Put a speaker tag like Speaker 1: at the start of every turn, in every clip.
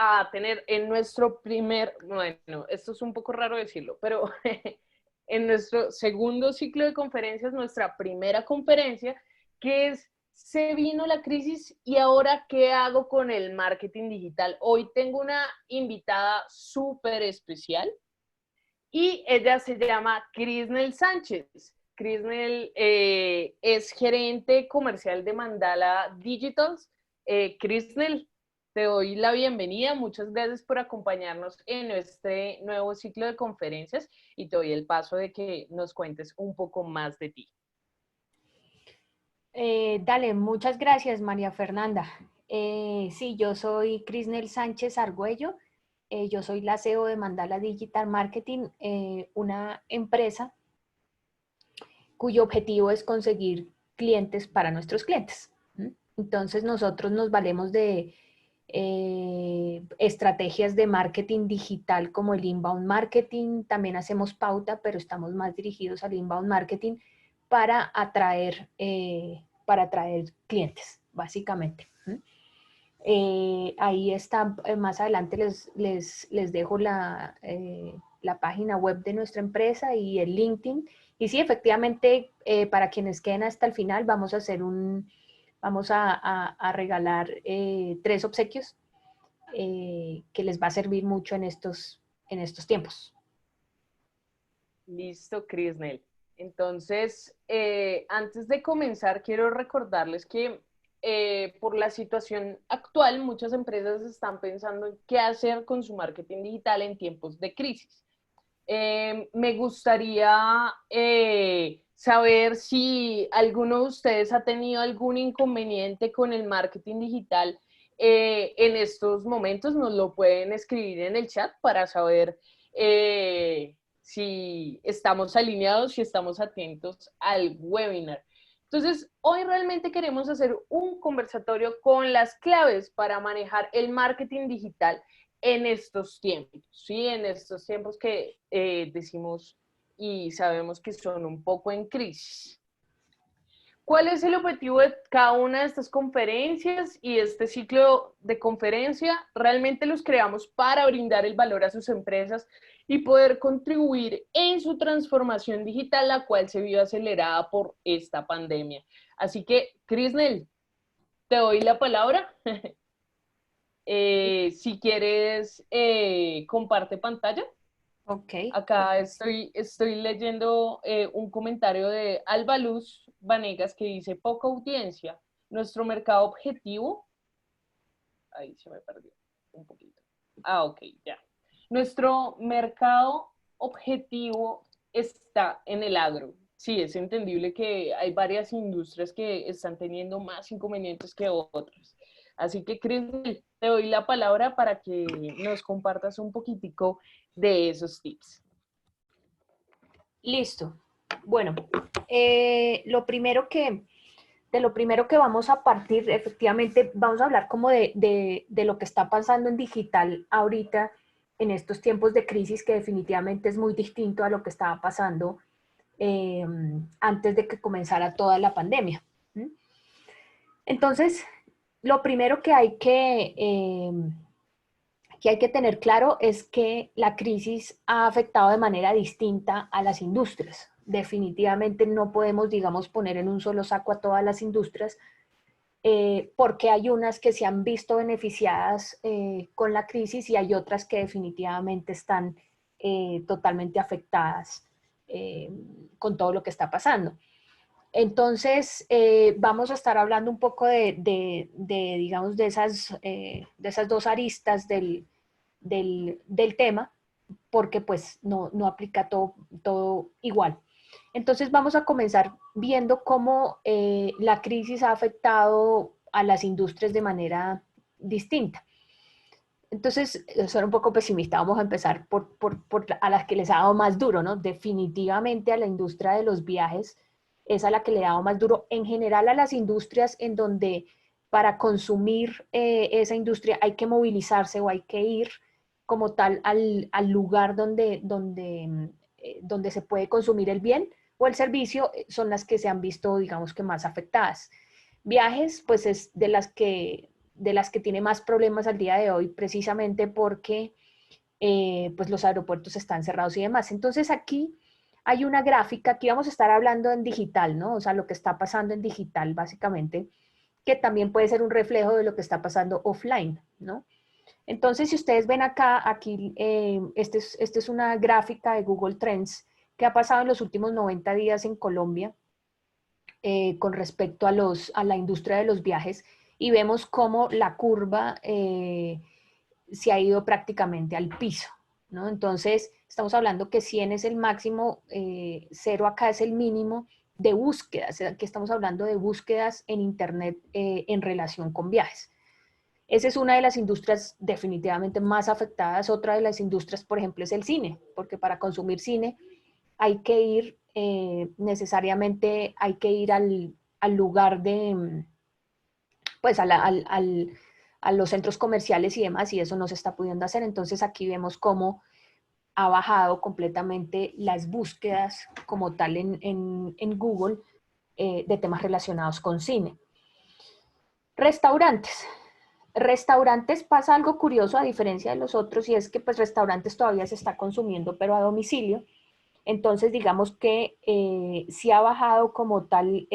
Speaker 1: a tener en nuestro bueno, esto es un poco raro decirlo, pero en nuestro segundo ciclo de conferencias, nuestra primera conferencia, que es Se vino la crisis y ahora ¿qué hago con el marketing digital? Hoy tengo una invitada súper especial y ella se llama Crisnel Sánchez. Crisnel es gerente comercial de Mandala Digitals. Crisnel, te doy la bienvenida. Muchas gracias por acompañarnos en este nuevo ciclo de conferencias y te doy el paso de que nos cuentes un poco más de ti.
Speaker 2: Dale, muchas gracias, María Fernanda. Sí, yo soy Crisnel Sánchez Argüello. Yo soy la CEO de Mandala Digital Marketing, una empresa cuyo objetivo es conseguir clientes para nuestros clientes. Entonces nosotros nos valemos de estrategias de marketing digital como el inbound marketing. También hacemos pauta, pero estamos más dirigidos al inbound marketing para atraer clientes, básicamente. Ahí está, más adelante les dejo la página web de nuestra empresa y el LinkedIn. Y sí, efectivamente, para quienes queden hasta el final, vamos a regalar 3 obsequios que les va a servir mucho en estos tiempos.
Speaker 1: Listo, Crisnel. Entonces, antes de comenzar, quiero recordarles que por la situación actual, muchas empresas están pensando en qué hacer con su marketing digital en tiempos de crisis. Me gustaría saber si alguno de ustedes ha tenido algún inconveniente con el marketing digital en estos momentos. Nos lo pueden escribir en el chat para saber si estamos alineados, si estamos atentos al webinar. Entonces, hoy realmente queremos hacer un conversatorio con las claves para manejar el marketing digital en estos tiempos, ¿sí? En estos tiempos que decimos y sabemos que son un poco en crisis. ¿Cuál es el objetivo de cada una de estas conferencias y este ciclo de conferencia? Realmente los creamos para brindar el valor a sus empresas y poder contribuir en su transformación digital, la cual se vio acelerada por esta pandemia. Así que, Crisnel, te doy la palabra. Si quieres, comparte pantalla.
Speaker 2: Ok.
Speaker 1: Acá estoy leyendo un comentario de Alba Luz Vanegas que dice, poca audiencia, nuestro mercado objetivo, ahí se me perdió un poquito. Ah, ok, ya. Nuestro mercado objetivo está en el agro. Sí, es entendible que hay varias industrias que están teniendo más inconvenientes que otras. Así que, Cris, te doy la palabra para que nos compartas un poquitico de esos tips.
Speaker 2: Listo. Bueno, lo primero que vamos a partir, efectivamente, vamos a hablar como de lo que está pasando en digital ahorita, en estos tiempos de crisis, que definitivamente es muy distinto a lo que estaba pasando antes de que comenzara toda la pandemia. Entonces, lo primero que hay que tener claro es que la crisis ha afectado de manera distinta a las industrias. Definitivamente no podemos, digamos, poner en un solo saco a todas las industrias, porque hay unas que se han visto beneficiadas con la crisis y hay otras que definitivamente están totalmente afectadas con todo lo que está pasando. Entonces, vamos a estar hablando un poco digamos, de esas 2 aristas del tema, porque pues no aplica todo igual. Entonces vamos a comenzar viendo cómo la crisis ha afectado a las industrias de manera distinta. Entonces, soy un poco pesimista, vamos a empezar por a las que les ha dado más duro, ¿no? Definitivamente a la industria de los viajes es a la que le ha dado más duro. En general a las industrias en donde para consumir esa industria hay que movilizarse o hay que ir como tal al lugar donde se puede consumir el bien o el servicio, son las que se han visto, digamos que más afectadas. Viajes, pues es de las que de las que tiene más problemas al día de hoy, precisamente porque pues los aeropuertos están cerrados y demás. Entonces aquí hay una gráfica, aquí vamos a estar hablando en digital, ¿no? O sea, lo que está pasando en digital, básicamente, que también puede ser un reflejo de lo que está pasando offline, ¿no? Entonces, si ustedes ven acá, aquí, esta es una gráfica de Google Trends que ha pasado en los últimos 90 días en Colombia con respecto a la industria de los viajes y vemos cómo la curva se ha ido prácticamente al piso, ¿no? Entonces, estamos hablando que 100 es el máximo, 0 acá es el mínimo de búsquedas, aquí estamos hablando de búsquedas en Internet en relación con viajes. Esa es una de las industrias definitivamente más afectadas. Otra de las industrias, por ejemplo, es el cine, porque para consumir cine hay que ir, necesariamente hay que ir al lugar de, pues a los centros comerciales y demás, y eso no se está pudiendo hacer. Entonces aquí vemos cómo ha bajado completamente las búsquedas como tal en Google de temas relacionados con cine. Restaurantes. Restaurantes pasa algo curioso a diferencia de los otros y es que pues restaurantes todavía se está consumiendo pero a domicilio. Entonces digamos que sí ha bajado como tal,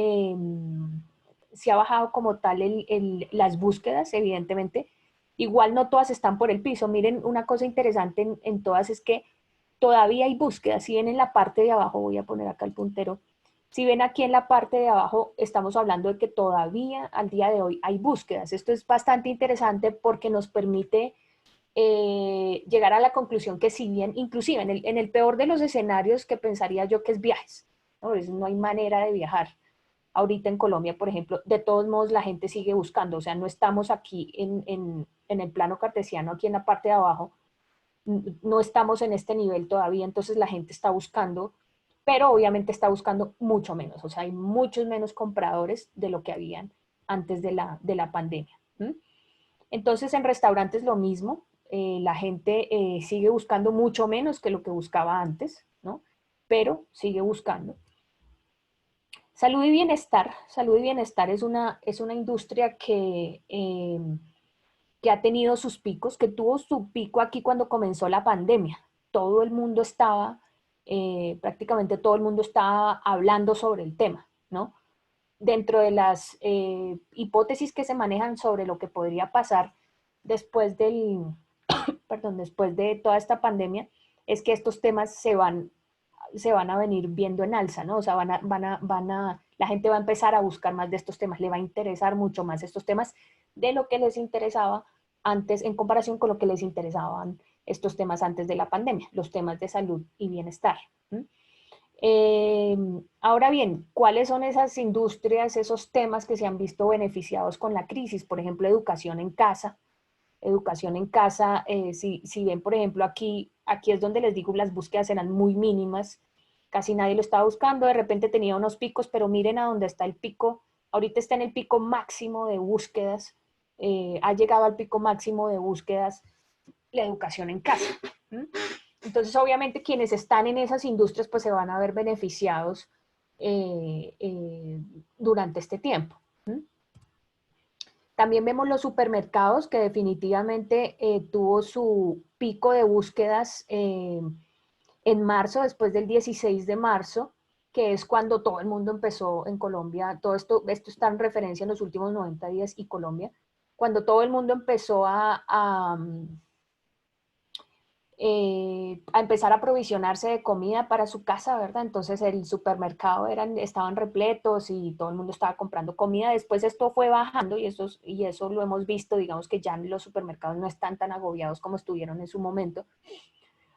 Speaker 2: sí ha bajado como tal las búsquedas, evidentemente. Igual no todas están por el piso. Miren, una cosa interesante en todas es que todavía hay búsquedas. Si ven en la parte de abajo, voy a poner acá el puntero, si ven aquí en la parte de abajo, estamos hablando de que todavía al día de hoy hay búsquedas. Esto es bastante interesante porque nos permite llegar a la conclusión que si bien, inclusive en el peor de los escenarios que pensaría yo que es viajes, ¿no? No hay manera de viajar. Ahorita en Colombia, por ejemplo, de todos modos la gente sigue buscando, o sea, no estamos aquí en el plano cartesiano, aquí en la parte de abajo, no estamos en este nivel todavía, entonces la gente está buscando, pero obviamente está buscando mucho menos, o sea, hay muchos menos compradores de lo que habían antes de la pandemia. ¿Mm? Entonces en restaurantes lo mismo, la gente sigue buscando mucho menos que lo que buscaba antes, ¿no? Pero sigue buscando. Salud y bienestar es una industria que ha tenido sus picos, que tuvo su pico aquí cuando comenzó la pandemia. Todo el mundo estaba, prácticamente todo el mundo estaba hablando sobre el tema, ¿no? Dentro de las hipótesis que se manejan sobre lo que podría pasar después perdón, después de toda esta pandemia, es que estos temas se van a venir viendo en alza, ¿no? O sea, la gente va a empezar a buscar más de estos temas, le va a interesar mucho más estos temas de lo que les interesaba antes, en comparación con lo que les interesaban estos temas antes de la pandemia, los temas de salud y bienestar. Ahora bien, ¿cuáles son esas industrias, esos temas que se han visto beneficiados con la crisis? Por ejemplo, educación en casa. Educación en casa, si ven, por ejemplo, aquí es donde les digo, las búsquedas eran muy mínimas, casi nadie lo estaba buscando, de repente tenía unos picos, pero miren a dónde está el pico, ahorita está en el pico máximo de búsquedas, ha llegado al pico máximo de búsquedas la educación en casa. ¿Mm? Entonces, obviamente, quienes están en esas industrias, pues se van a ver beneficiados durante este tiempo. ¿Mm? También vemos los supermercados, que definitivamente tuvo su pico de búsquedas en marzo, después del 16 de marzo, que es cuando todo el mundo empezó en Colombia, todo esto está en referencia en los últimos 90 días y Colombia, cuando todo el mundo empezó a empezar a aprovisionarse de comida para su casa, ¿verdad? Entonces el supermercado estaban repletos y todo el mundo estaba comprando comida. Después esto fue bajando y eso lo hemos visto, digamos que ya los supermercados no están tan agobiados como estuvieron en su momento.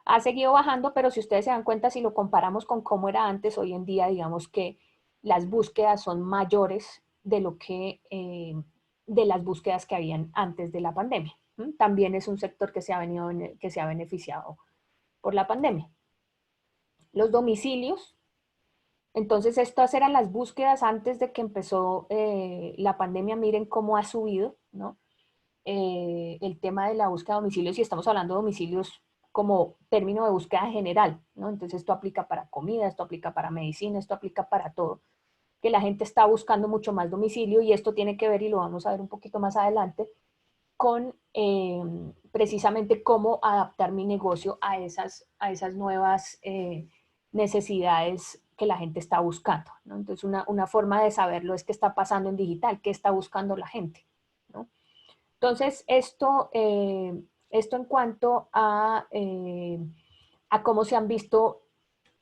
Speaker 2: Ha seguido bajando, pero si ustedes se dan cuenta, si lo comparamos con cómo era antes, hoy en día, digamos que las búsquedas son mayores de lo que, de las búsquedas que habían antes de la pandemia. También es un sector que que se ha beneficiado por la pandemia. Los domicilios, entonces estas eran las búsquedas antes de que empezó la pandemia, miren cómo ha subido, ¿no? El tema de la búsqueda de domicilios, y estamos hablando de domicilios como término de búsqueda general, ¿no? Entonces esto aplica para comida, esto aplica para medicina, esto aplica para todo, que la gente está buscando mucho más domicilio y esto tiene que ver, y lo vamos a ver un poquito más adelante, con precisamente cómo adaptar mi negocio a esas nuevas necesidades que la gente está buscando, ¿no? Entonces, una forma de saberlo es qué está pasando en digital, qué está buscando la gente, ¿no? Entonces, esto en cuanto a cómo se han visto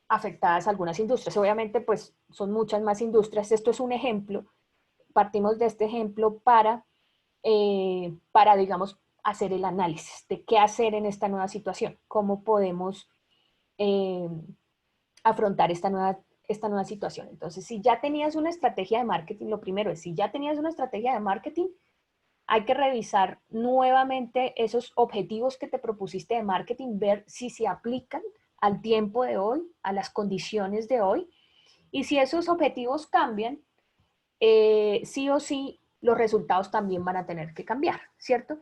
Speaker 2: afectadas algunas industrias. Obviamente, pues son muchas más industrias. Esto es un ejemplo. Partimos de este ejemplo para, digamos, hacer el análisis de qué hacer en esta nueva situación, cómo podemos eh, afrontar esta nueva situación. Entonces, si ya tenías una estrategia de marketing, lo primero es, si ya tenías una estrategia de marketing, hay que revisar nuevamente esos objetivos que te propusiste de marketing, ver si se aplican al tiempo de hoy, a las condiciones de hoy, y si esos objetivos cambian, sí o sí los resultados también van a tener que cambiar, ¿cierto?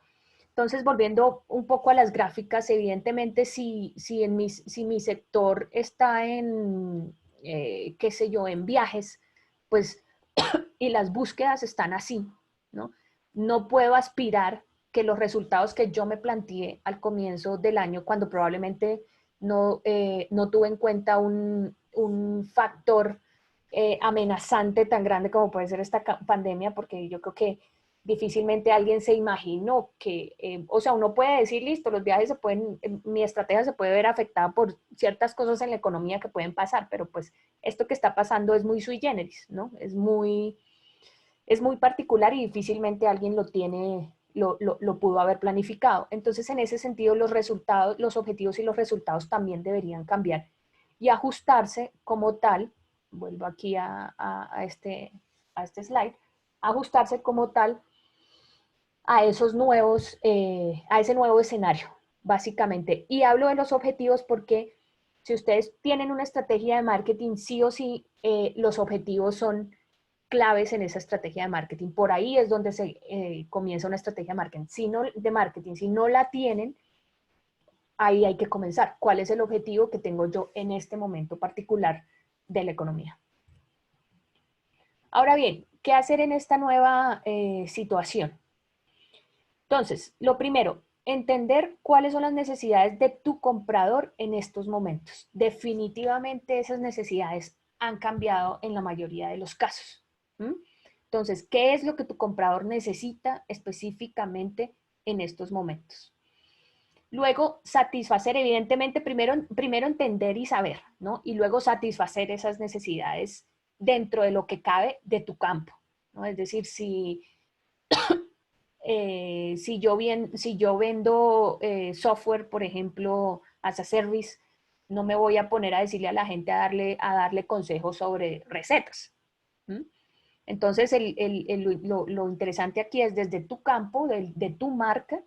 Speaker 2: Entonces, volviendo un poco a las gráficas, evidentemente si mi sector está en, qué sé yo, en viajes, pues, y las búsquedas están así, ¿no? No puedo aspirar que los resultados que yo me planteé al comienzo del año, cuando probablemente no tuve en cuenta un factor amenazante tan grande como puede ser esta pandemia, porque yo creo que difícilmente alguien se imaginó que, o sea, uno puede decir, listo, los viajes se pueden, mi estrategia se puede ver afectada por ciertas cosas en la economía que pueden pasar, pero pues esto que está pasando es muy sui generis, ¿no? Es muy particular y difícilmente alguien lo pudo haber planificado. Entonces, en ese sentido, los resultados, los objetivos y los resultados también deberían cambiar y ajustarse como tal, vuelvo aquí a este slide, ajustarse como tal a ese nuevo escenario, básicamente. Y hablo de los objetivos porque si ustedes tienen una estrategia de marketing, sí o sí, los objetivos son claves en esa estrategia de marketing. Por ahí es donde se comienza una estrategia de marketing. Si no la tienen, ahí hay que comenzar. ¿Cuál es el objetivo que tengo yo en este momento particular de la economía? Ahora bien, ¿qué hacer en esta nueva situación? Entonces, lo primero, entender cuáles son las necesidades de tu comprador en estos momentos. Definitivamente esas necesidades han cambiado en la mayoría de los casos. ¿Mm? Entonces, ¿qué es lo que tu comprador necesita específicamente en estos momentos? Luego, satisfacer, evidentemente, primero entender y saber, ¿no? Y luego satisfacer esas necesidades dentro de lo que cabe de tu campo, ¿no? Es decir, si yo vendo software, por ejemplo, as a service, no me voy a poner a decirle a la gente a darle consejos sobre recetas. ¿Mm? Entonces, lo interesante aquí es desde tu campo, de tu marca,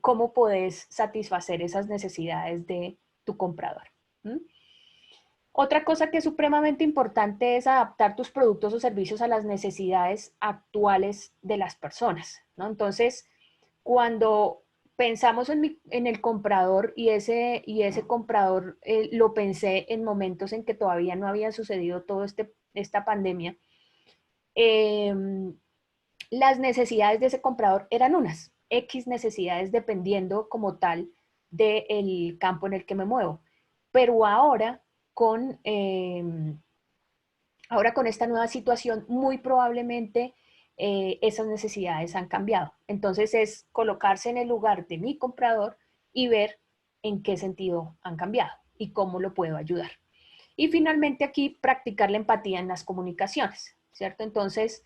Speaker 2: cómo puedes satisfacer esas necesidades de tu comprador. ¿Mm? Otra cosa que es supremamente importante es adaptar tus productos o servicios a las necesidades actuales de las personas, ¿no? Entonces, cuando pensamos en el comprador y ese comprador lo pensé en momentos en que todavía no había sucedido toda esta pandemia, eh, las necesidades de ese comprador eran unas, X necesidades dependiendo como tal del campo en el que me muevo. Pero con, eh, ahora con esta nueva situación, muy probablemente esas necesidades han cambiado. Entonces es colocarse en el lugar de mi comprador y ver en qué sentido han cambiado y cómo lo puedo ayudar. Y finalmente aquí practicar la empatía en las comunicaciones, ¿cierto? Entonces,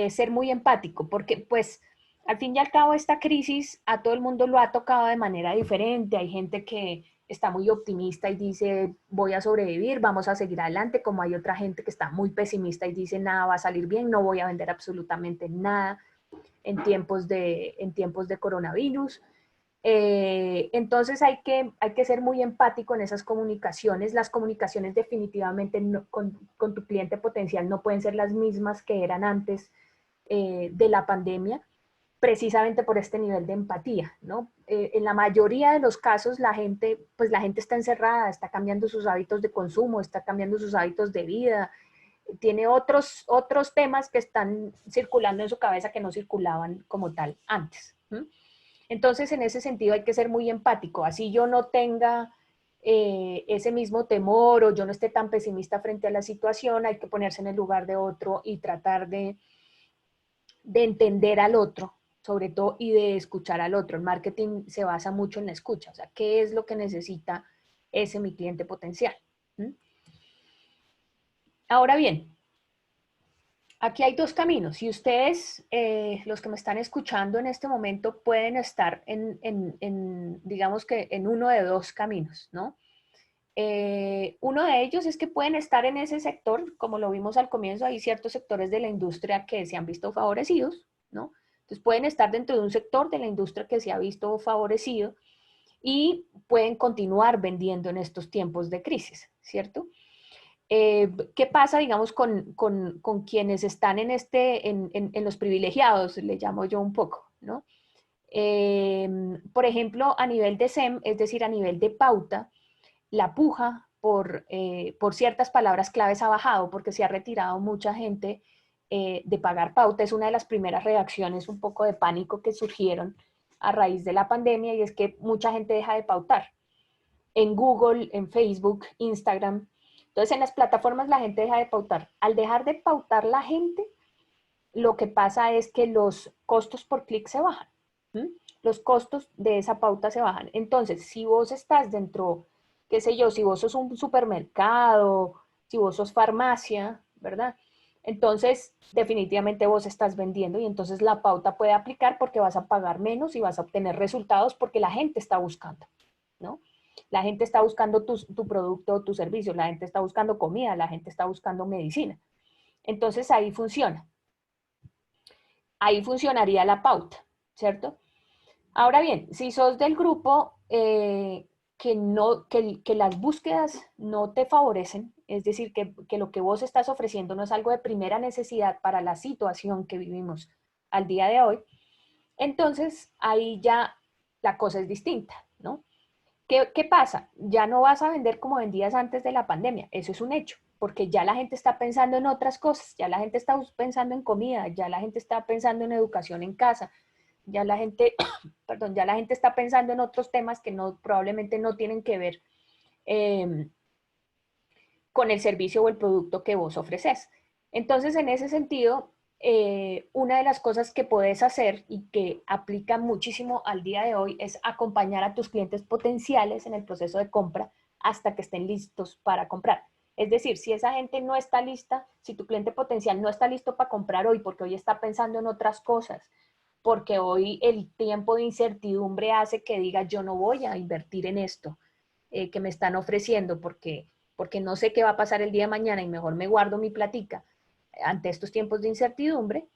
Speaker 2: ser muy empático, porque pues al fin y al cabo esta crisis a todo el mundo lo ha tocado de manera diferente. Hay gente que está muy optimista y dice voy a sobrevivir, vamos a seguir adelante, como hay otra gente que está muy pesimista y dice nada va a salir bien, no voy a vender absolutamente nada en tiempos de coronavirus. Entonces hay que ser muy empático en esas comunicaciones. Las comunicaciones definitivamente con tu cliente potencial no pueden ser las mismas que eran antes de la pandemia, precisamente por este nivel de empatía, ¿no? En la mayoría de los casos pues la gente está encerrada, está cambiando sus hábitos de consumo, está cambiando sus hábitos de vida, tiene otros temas que están circulando en su cabeza que no circulaban como tal antes. ¿Mm? Entonces, en ese sentido hay que ser muy empático. Así yo no tenga ese mismo temor o yo no esté tan pesimista frente a la situación, hay que ponerse en el lugar de otro y tratar de entender al otro, sobre todo, y de escuchar al otro. El marketing se basa mucho en la escucha, o sea, ¿qué es lo que necesita ese mi cliente potencial? ¿Mm? Ahora bien, aquí hay dos caminos. Si ustedes, los que me están escuchando en este momento, pueden estar digamos que en uno de dos caminos, ¿no? Uno de ellos es que pueden estar en ese sector, como lo vimos al comienzo, hay ciertos sectores de la industria que se han visto favorecidos, ¿no? Entonces pueden estar dentro de un sector de la industria que se ha visto favorecido y pueden continuar vendiendo en estos tiempos de crisis, ¿cierto? ¿Qué pasa, digamos, con quienes están en los privilegiados, le llamo yo un poco, ¿no? Por ejemplo, a nivel de SEM, es decir, a nivel de pauta, la puja por ciertas palabras claves ha bajado porque se ha retirado mucha gente de pagar pauta. Es una de las primeras reacciones un poco de pánico que surgieron a raíz de la pandemia y es que mucha gente deja de pautar en Google, en Facebook, Instagram. Entonces, en las plataformas la gente deja de pautar. Al dejar de pautar la gente, lo que pasa es que los costos por clic se bajan. ¿Mm? Los costos de esa pauta se bajan. Entonces, si vos estás dentro, qué sé yo, si vos sos un supermercado, si vos sos farmacia, ¿verdad? Entonces, definitivamente vos estás vendiendo y entonces la pauta puede aplicar porque vas a pagar menos y vas a obtener resultados porque la gente está buscando, ¿no? La gente está buscando tu producto o tu servicio, la gente está buscando comida, la gente está buscando medicina. Entonces ahí funciona. Ahí funcionaría la pauta, ¿cierto? Ahora bien, si sos del grupo que las búsquedas no te favorecen, es decir, que lo que vos estás ofreciendo no es algo de primera necesidad para la situación que vivimos al día de hoy, entonces ahí ya la cosa es distinta, ¿no? ¿Qué pasa? Ya no vas a vender como vendías antes de la pandemia, eso es un hecho, porque ya la gente está pensando en otras cosas, ya la gente está pensando en comida, ya la gente está pensando en educación en casa, ya la gente, perdón, ya la gente está pensando en otros temas que no, probablemente no tienen que ver eh, con el servicio o el producto que vos ofreces. Entonces, en ese sentido, una de las cosas que puedes hacer y que aplica muchísimo al día de hoy es acompañar a tus clientes potenciales en el proceso de compra hasta que estén listos para comprar. Es decir, si esa gente no está lista, si tu cliente potencial no está listo para comprar hoy porque hoy está pensando en otras cosas, porque hoy el tiempo de incertidumbre hace que diga yo no voy a invertir en esto que me están ofreciendo porque no sé qué va a pasar el día de mañana y mejor me guardo mi platica ante estos tiempos de incertidumbre.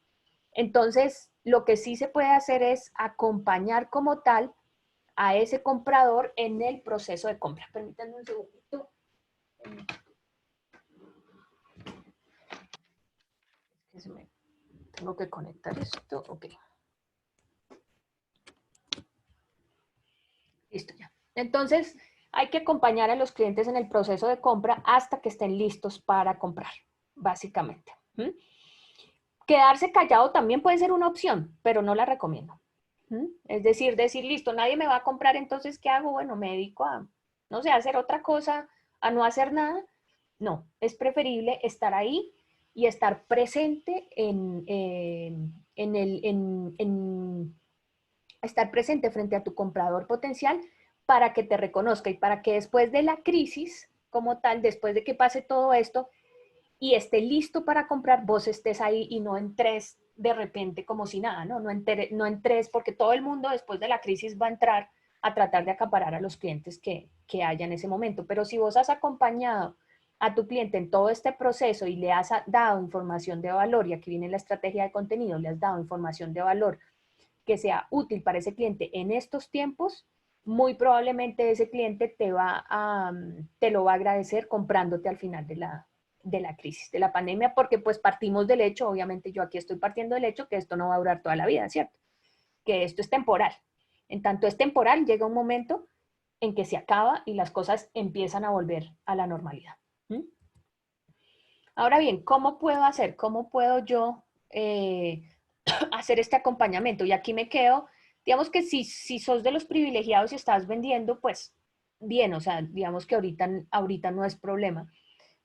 Speaker 2: Entonces, lo que sí se puede hacer es acompañar como tal a ese comprador en el proceso de compra. Permítanme un segundito. Tengo que conectar esto. Ok. Listo ya. Entonces, hay que acompañar a los clientes en el proceso de compra hasta que estén listos para comprar, básicamente. ¿Mm? Quedarse callado también puede ser una opción, pero no la recomiendo. ¿Mm? Es decir, listo, nadie me va a comprar, entonces, ¿qué hago? Bueno, me dedico a, no sé, a hacer otra cosa, a no hacer nada. No, es preferible estar ahí y estar presente estar presente frente a tu comprador potencial para que te reconozca y para que después de la crisis, como tal, después de que pase todo esto y esté listo para comprar, vos estés ahí y no entres de repente como si nada, ¿no? No entres porque todo el mundo después de la crisis va a entrar a tratar de acaparar a los clientes que haya en ese momento. Pero si vos has acompañado a tu cliente en todo este proceso y le has dado información de valor, y aquí viene la estrategia de contenido, le has dado información de valor que sea útil para ese cliente en estos tiempos, muy probablemente ese cliente te lo va a agradecer comprándote al final de la crisis, de la pandemia, porque pues partimos del hecho, obviamente yo aquí estoy partiendo del hecho que esto no va a durar toda la vida, ¿cierto? Que esto es temporal. En tanto es temporal, llega un momento en que se acaba y las cosas empiezan a volver a la normalidad. ¿Mm? Ahora bien, ¿cómo puedo hacer? ¿Cómo puedo yo hacer este acompañamiento? Y aquí me quedo Digamos que si sos de los privilegiados y estás vendiendo, pues bien, o sea, digamos que ahorita no es problema,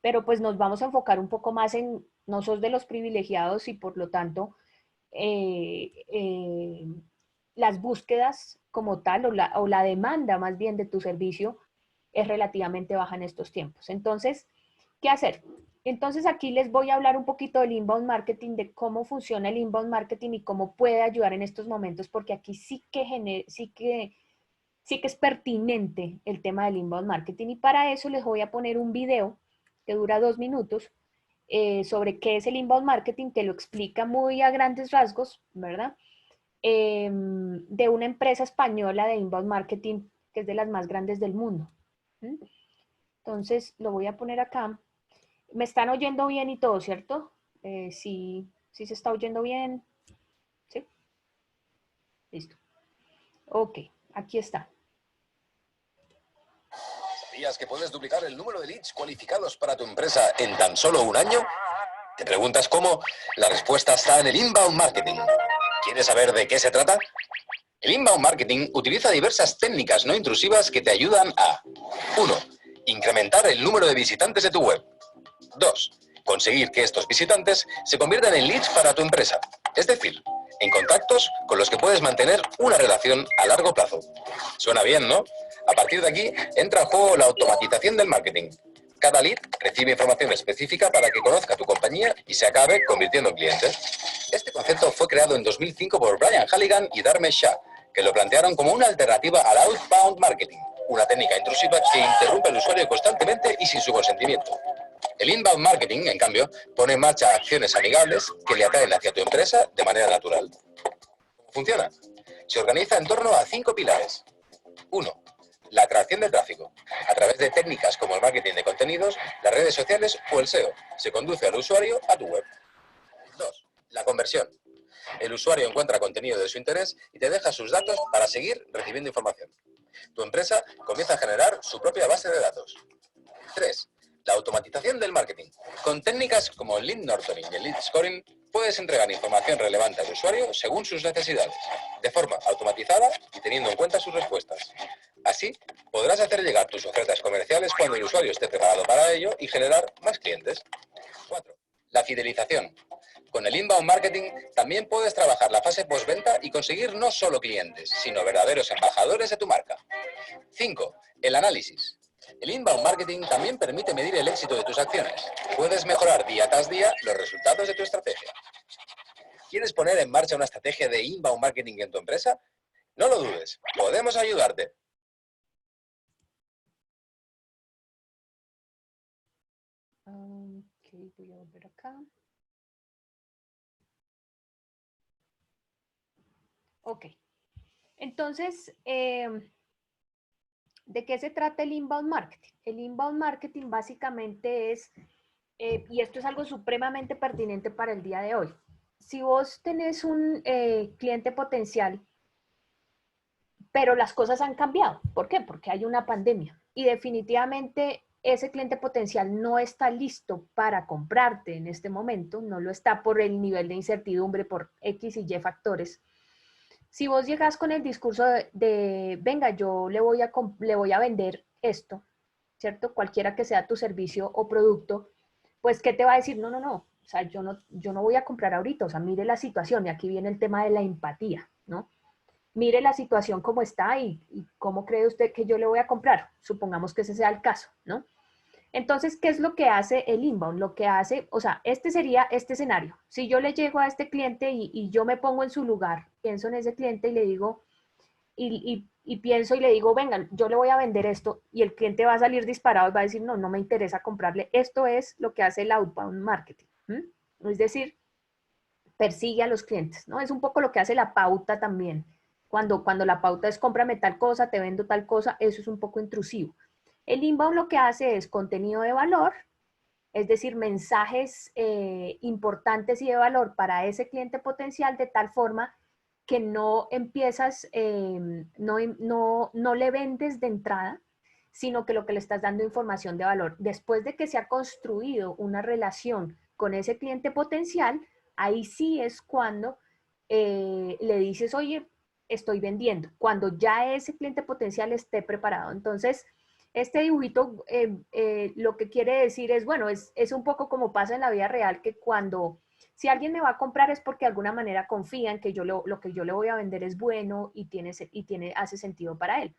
Speaker 2: pero pues nos vamos a enfocar un poco más en, no sos de los privilegiados y por lo tanto eh, eh, las búsquedas como tal o la demanda más bien de tu servicio es relativamente baja en estos tiempos. Entonces, ¿qué hacer? Entonces aquí les voy a hablar un poquito del inbound marketing, de cómo funciona el inbound marketing y cómo puede ayudar en estos momentos, porque aquí sí que es pertinente el tema del inbound marketing. Y para eso les voy a poner un video que dura 2 minutos sobre qué es el inbound marketing, que lo explica muy a grandes rasgos, ¿verdad? De una empresa española de inbound marketing que es de las más grandes del mundo. ¿Mm? Entonces lo voy a poner acá. Me están oyendo bien y todo, ¿cierto? Sí, sí se está oyendo bien. ¿Sí? Listo. Ok, aquí está.
Speaker 3: ¿Sabías que puedes duplicar el número de leads cualificados para tu empresa en tan solo un año? ¿Te preguntas cómo? La respuesta está en el inbound marketing. ¿Quieres saber de qué se trata? El inbound marketing utiliza diversas técnicas no intrusivas que te ayudan a 1. Incrementar el número de visitantes de tu web. 2. Conseguir que estos visitantes se conviertan en leads para tu empresa, es decir, en contactos con los que puedes mantener una relación a largo plazo. Suena bien, ¿no? A partir de aquí entra en juego la automatización del marketing. Cada lead recibe información específica para que conozca tu compañía y se acabe convirtiendo en cliente. Este concepto fue creado en 2005 por Brian Halligan y Dharmesh Shah, que lo plantearon como una alternativa al outbound marketing, una técnica intrusiva que interrumpe al usuario constantemente y sin su consentimiento. El inbound marketing, en cambio, pone en marcha acciones amigables que le atraen hacia tu empresa de manera natural. ¿Cómo funciona? Se organiza en torno a 5 pilares. 1. La atracción del tráfico. A través de técnicas como el marketing de contenidos, las redes sociales o el SEO, se conduce al usuario a tu web. 2. La conversión. El usuario encuentra contenido de su interés y te deja sus datos para seguir recibiendo información. Tu empresa comienza a generar su propia base de datos. 3. La automatización del marketing. Con técnicas como el lead nurturing y el lead scoring, puedes entregar información relevante al usuario según sus necesidades, de forma automatizada y teniendo en cuenta sus respuestas. Así, podrás hacer llegar tus ofertas comerciales cuando el usuario esté preparado para ello y generar más clientes. 4. La fidelización. Con el inbound marketing también puedes trabajar la fase postventa y conseguir no solo clientes, sino verdaderos embajadores de tu marca. 5. El análisis. El inbound marketing también permite medir el éxito de tus acciones. Puedes mejorar día tras día los resultados de tu estrategia. ¿Quieres poner en marcha una estrategia de inbound marketing en tu empresa? No lo dudes, podemos ayudarte.
Speaker 2: Ok, voy a volver acá. Ok, entonces, ¿de qué se trata el inbound marketing? El inbound marketing básicamente es, y esto es algo supremamente pertinente para el día de hoy. Si vos tenés un cliente potencial, pero las cosas han cambiado, ¿por qué? Porque hay una pandemia y definitivamente ese cliente potencial no está listo para comprarte en este momento, no lo está por el nivel de incertidumbre, por X y Y factores. Si vos llegas con el discurso venga, yo le voy a vender esto, ¿cierto? Cualquiera que sea tu servicio o producto, pues, ¿qué te va a decir? No, no, no, o sea, yo no voy a comprar ahorita, o sea, mire la situación, y aquí viene el tema de la empatía, ¿no? Mire la situación como está y cómo cree usted que yo le voy a comprar. Supongamos que ese sea el caso, ¿no? Entonces, ¿qué es lo que hace el inbound? Lo que hace, o sea, este sería este escenario. Si yo le llego a este cliente y yo me pongo en su lugar, pienso en ese cliente y le digo, y pienso y le digo, venga, yo le voy a vender esto, y el cliente va a salir disparado y va a decir, no, no me interesa comprarle. Esto es lo que hace el outbound marketing. Es decir, persigue a los clientes, ¿no? Es un poco lo que hace la pauta también. Cuando la pauta es cómprame tal cosa, te vendo tal cosa, eso es un poco intrusivo. El inbound lo que hace es contenido de valor, es decir, mensajes importantes y de valor para ese cliente potencial de tal forma que no empiezas, no le vendes de entrada, sino que lo que le estás dando información de valor. Después de que se ha construido una relación con ese cliente potencial, ahí sí es cuando le dices, oye, estoy vendiendo, cuando ya ese cliente potencial esté preparado. Entonces, este dibujito lo que quiere decir es, bueno, es un poco como pasa en la vida real, que cuando, si alguien me va a comprar es porque de alguna manera confía en que lo que yo le voy a vender es bueno y hace sentido para él.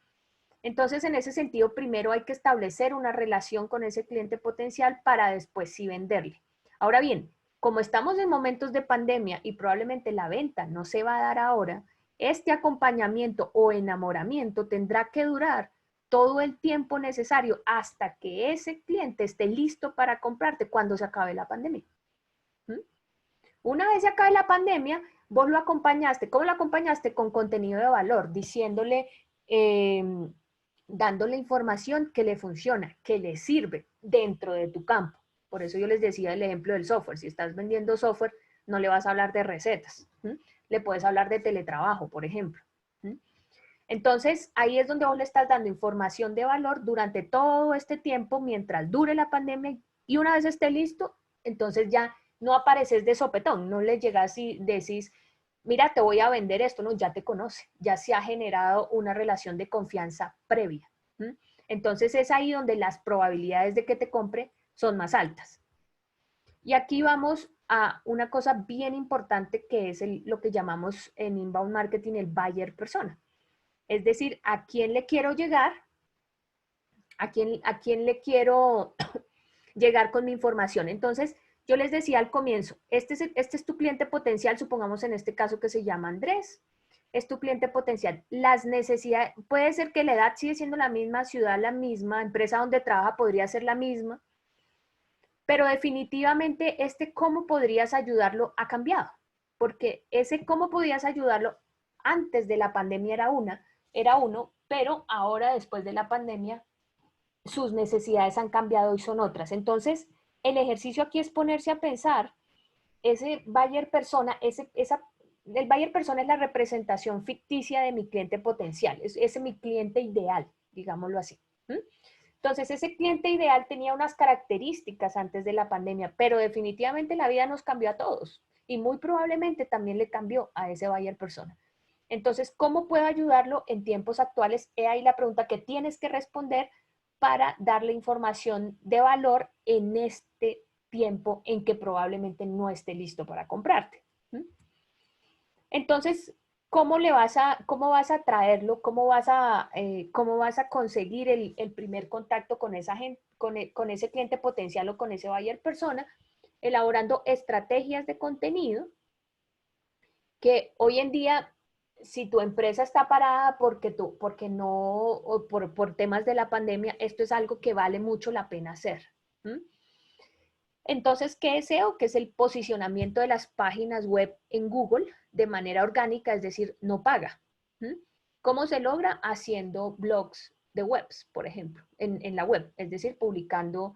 Speaker 2: Entonces, en ese sentido, primero hay que establecer una relación con ese cliente potencial para después sí venderle. Ahora bien, como estamos en momentos de pandemia y probablemente la venta no se va a dar ahora, este acompañamiento o enamoramiento tendrá que durar todo el tiempo necesario hasta que ese cliente esté listo para comprarte cuando se acabe la pandemia. ¿Mm? Una vez se acabe la pandemia, vos lo acompañaste. ¿Cómo lo acompañaste? Con contenido de valor, diciéndole, dándole información que le funciona, que le sirve dentro de tu campo. Por eso yo les decía el ejemplo del software. Si estás vendiendo software, no le vas a hablar de recetas. Le puedes hablar de teletrabajo, por ejemplo. Entonces, ahí es donde vos le estás dando información de valor durante todo este tiempo, mientras dure la pandemia, y una vez esté listo, entonces ya no apareces de sopetón, no le llegas y decís, mira, te voy a vender esto, no, ya te conoce, ya se ha generado una relación de confianza previa. Entonces es ahí donde las probabilidades de que te compre son más altas. Y aquí vamos a una cosa bien importante que es lo que llamamos en inbound marketing el buyer persona. Es decir, ¿a quién le quiero llegar? ¿A quién le quiero llegar con mi información? Entonces, yo les decía al comienzo, este es tu cliente potencial, supongamos en este caso que se llama Andrés, es tu cliente potencial. Las necesidades, puede ser que la edad sigue siendo la misma, ciudad la misma, empresa donde trabaja podría ser la misma, pero definitivamente cómo podrías ayudarlo ha cambiado, porque ese cómo podías ayudarlo antes de la pandemia era uno, pero ahora después de la pandemia sus necesidades han cambiado y son otras. Entonces, el ejercicio aquí es ponerse a pensar, ese buyer persona, el buyer persona es la representación ficticia de mi cliente potencial, es mi cliente ideal, digámoslo así. Entonces, ese cliente ideal tenía unas características antes de la pandemia, pero definitivamente la vida nos cambió a todos y muy probablemente también le cambió a ese buyer persona. Entonces, ¿cómo puedo ayudarlo en tiempos actuales? He ahí la pregunta que tienes que responder para darle información de valor en este tiempo en que probablemente no esté listo para comprarte. Entonces, ¿cómo vas a traerlo? ¿Cómo vas a conseguir el primer contacto con esa gente, con ese cliente potencial o con ese buyer persona? Elaborando estrategias de contenido que hoy en día, si tu empresa está parada porque no, o por temas de la pandemia, esto es algo que vale mucho la pena hacer. Entonces, ¿qué es SEO? Que es el posicionamiento de las páginas web en Google de manera orgánica, es decir, no paga. ¿Cómo se logra? Haciendo blogs de webs, por ejemplo, en la web, es decir, publicando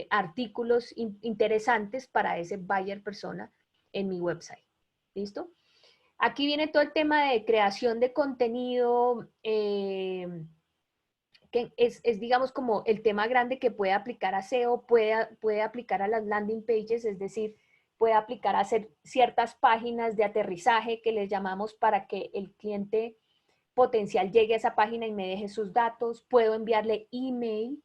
Speaker 2: artículos interesantes para ese buyer persona en mi website. ¿Listo? Aquí viene todo el tema de creación de contenido, que es, digamos, como el tema grande que puede aplicar a SEO, puede aplicar a las landing pages, es decir, puede aplicar a hacer ciertas páginas de aterrizaje que les llamamos para que el cliente potencial llegue a esa página y me deje sus datos. Puedo enviarle email,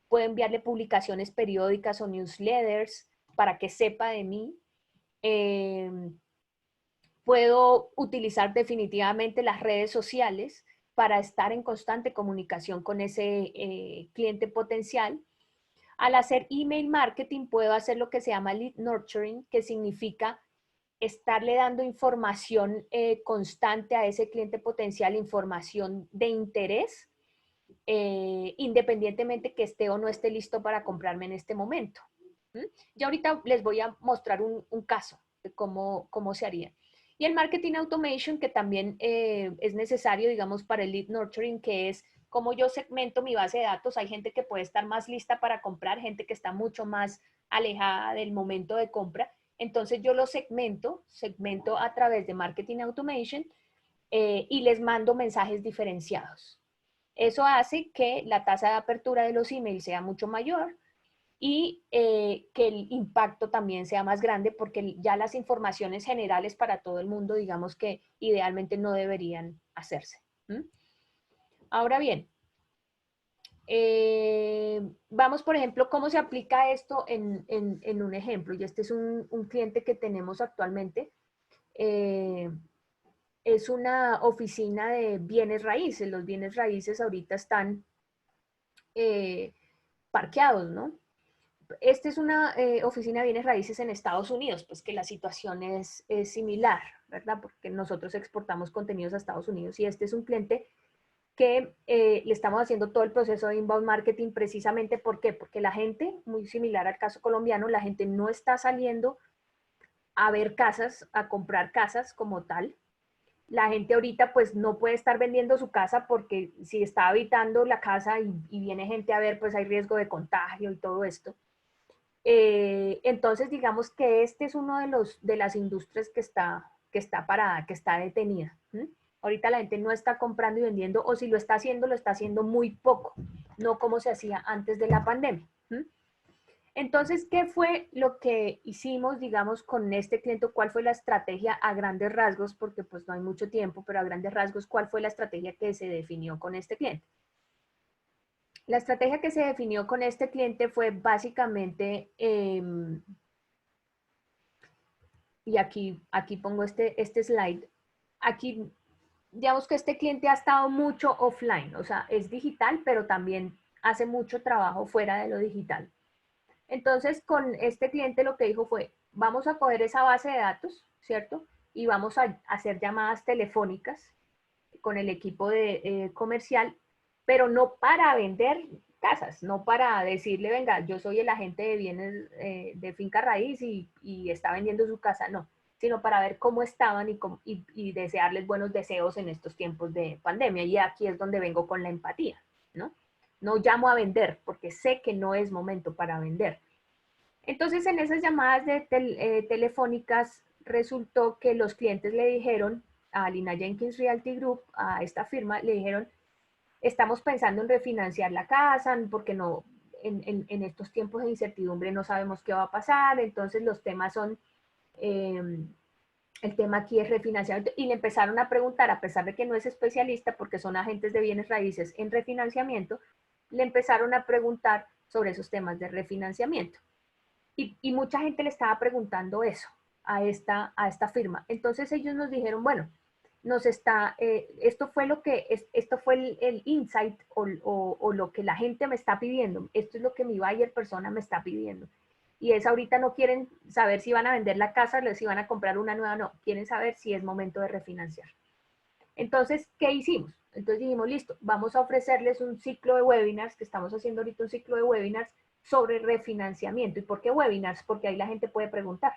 Speaker 2: puedo enviarle publicaciones periódicas o newsletters para que sepa de mí. Puedo utilizar definitivamente las redes sociales para estar en constante comunicación con ese cliente potencial. Al hacer email marketing puedo hacer lo que se llama lead nurturing, que significa estarle dando información constante a ese cliente potencial, información de interés, independientemente que esté o no esté listo para comprarme en este momento. Y ahorita les voy a mostrar un caso de cómo se haría. Y el marketing automation, que también es necesario, digamos, para el lead nurturing, que es como yo segmento mi base de datos. Hay gente que puede estar más lista para comprar, gente que está mucho más alejada del momento de compra. Entonces yo lo segmento a través de marketing automation y les mando mensajes diferenciados. Eso hace que la tasa de apertura de los emails sea mucho mayor, y que el impacto también sea más grande, porque ya las informaciones generales para todo el mundo, digamos que idealmente no deberían hacerse. Ahora bien, vamos, por ejemplo, cómo se aplica esto en un ejemplo, y este es un cliente que tenemos actualmente. Es una oficina de bienes raíces. Los bienes raíces ahorita están parqueados, ¿no? Esta es una oficina de bienes raíces en Estados Unidos, pues que la situación es similar, ¿verdad? Porque nosotros exportamos contenidos a Estados Unidos y este es un cliente que le estamos haciendo todo el proceso de inbound marketing precisamente, ¿por qué? Porque la gente, muy similar al caso colombiano, la gente no está saliendo a ver casas, a comprar casas como tal. La gente ahorita pues no puede estar vendiendo su casa porque si está habitando la casa y viene gente a ver, pues hay riesgo de contagio y todo esto. Entonces, digamos que este es uno de las industrias que está parada, que está detenida. Ahorita la gente no está comprando y vendiendo, o si lo está haciendo muy poco, no como se hacía antes de la pandemia. Entonces, ¿qué fue lo que hicimos, digamos, con este cliente? ¿Cuál fue la estrategia a grandes rasgos? Porque pues no hay mucho tiempo, pero a grandes rasgos, ¿cuál fue la estrategia que se definió con este cliente? La estrategia que se definió con este cliente fue básicamente, y aquí pongo este slide, aquí digamos que este cliente ha estado mucho offline, o sea, es digital, pero también hace mucho trabajo fuera de lo digital. Entonces, con este cliente lo que dijo fue, vamos a coger esa base de datos, ¿cierto? Y vamos a hacer llamadas telefónicas con el equipo de comercial, pero no para vender casas, no para decirle, venga, yo soy el agente de bienes de finca raíz y está vendiendo su casa, no, sino para ver cómo estaban y desearles buenos deseos en estos tiempos de pandemia. Y aquí es donde vengo con la empatía, ¿no? No llamo a vender porque sé que no es momento para vender. Entonces, en esas llamadas telefónicas resultó que los clientes le dijeron a Lina Jenkins Realty Group, a esta firma, le dijeron, estamos pensando en refinanciar la casa porque no, en estos tiempos de incertidumbre no sabemos qué va a pasar, entonces los temas son, el tema aquí es refinanciamiento, y le empezaron a preguntar, a pesar de que no es especialista porque son agentes de bienes raíces en refinanciamiento, le empezaron a preguntar sobre esos temas de refinanciamiento. Y mucha gente le estaba preguntando eso a esta firma. Entonces ellos nos dijeron, bueno, esto fue esto fue el insight o lo que la gente me está pidiendo. Esto es lo que mi buyer persona me está pidiendo. Y es ahorita no quieren saber si van a vender la casa o si van a comprar una nueva, no. Quieren saber si es momento de refinanciar. Entonces, ¿qué hicimos? Entonces dijimos, listo, vamos a ofrecerles un ciclo de webinars, que estamos haciendo ahorita un ciclo de webinars sobre refinanciamiento. ¿Y por qué webinars? Porque ahí la gente puede preguntar.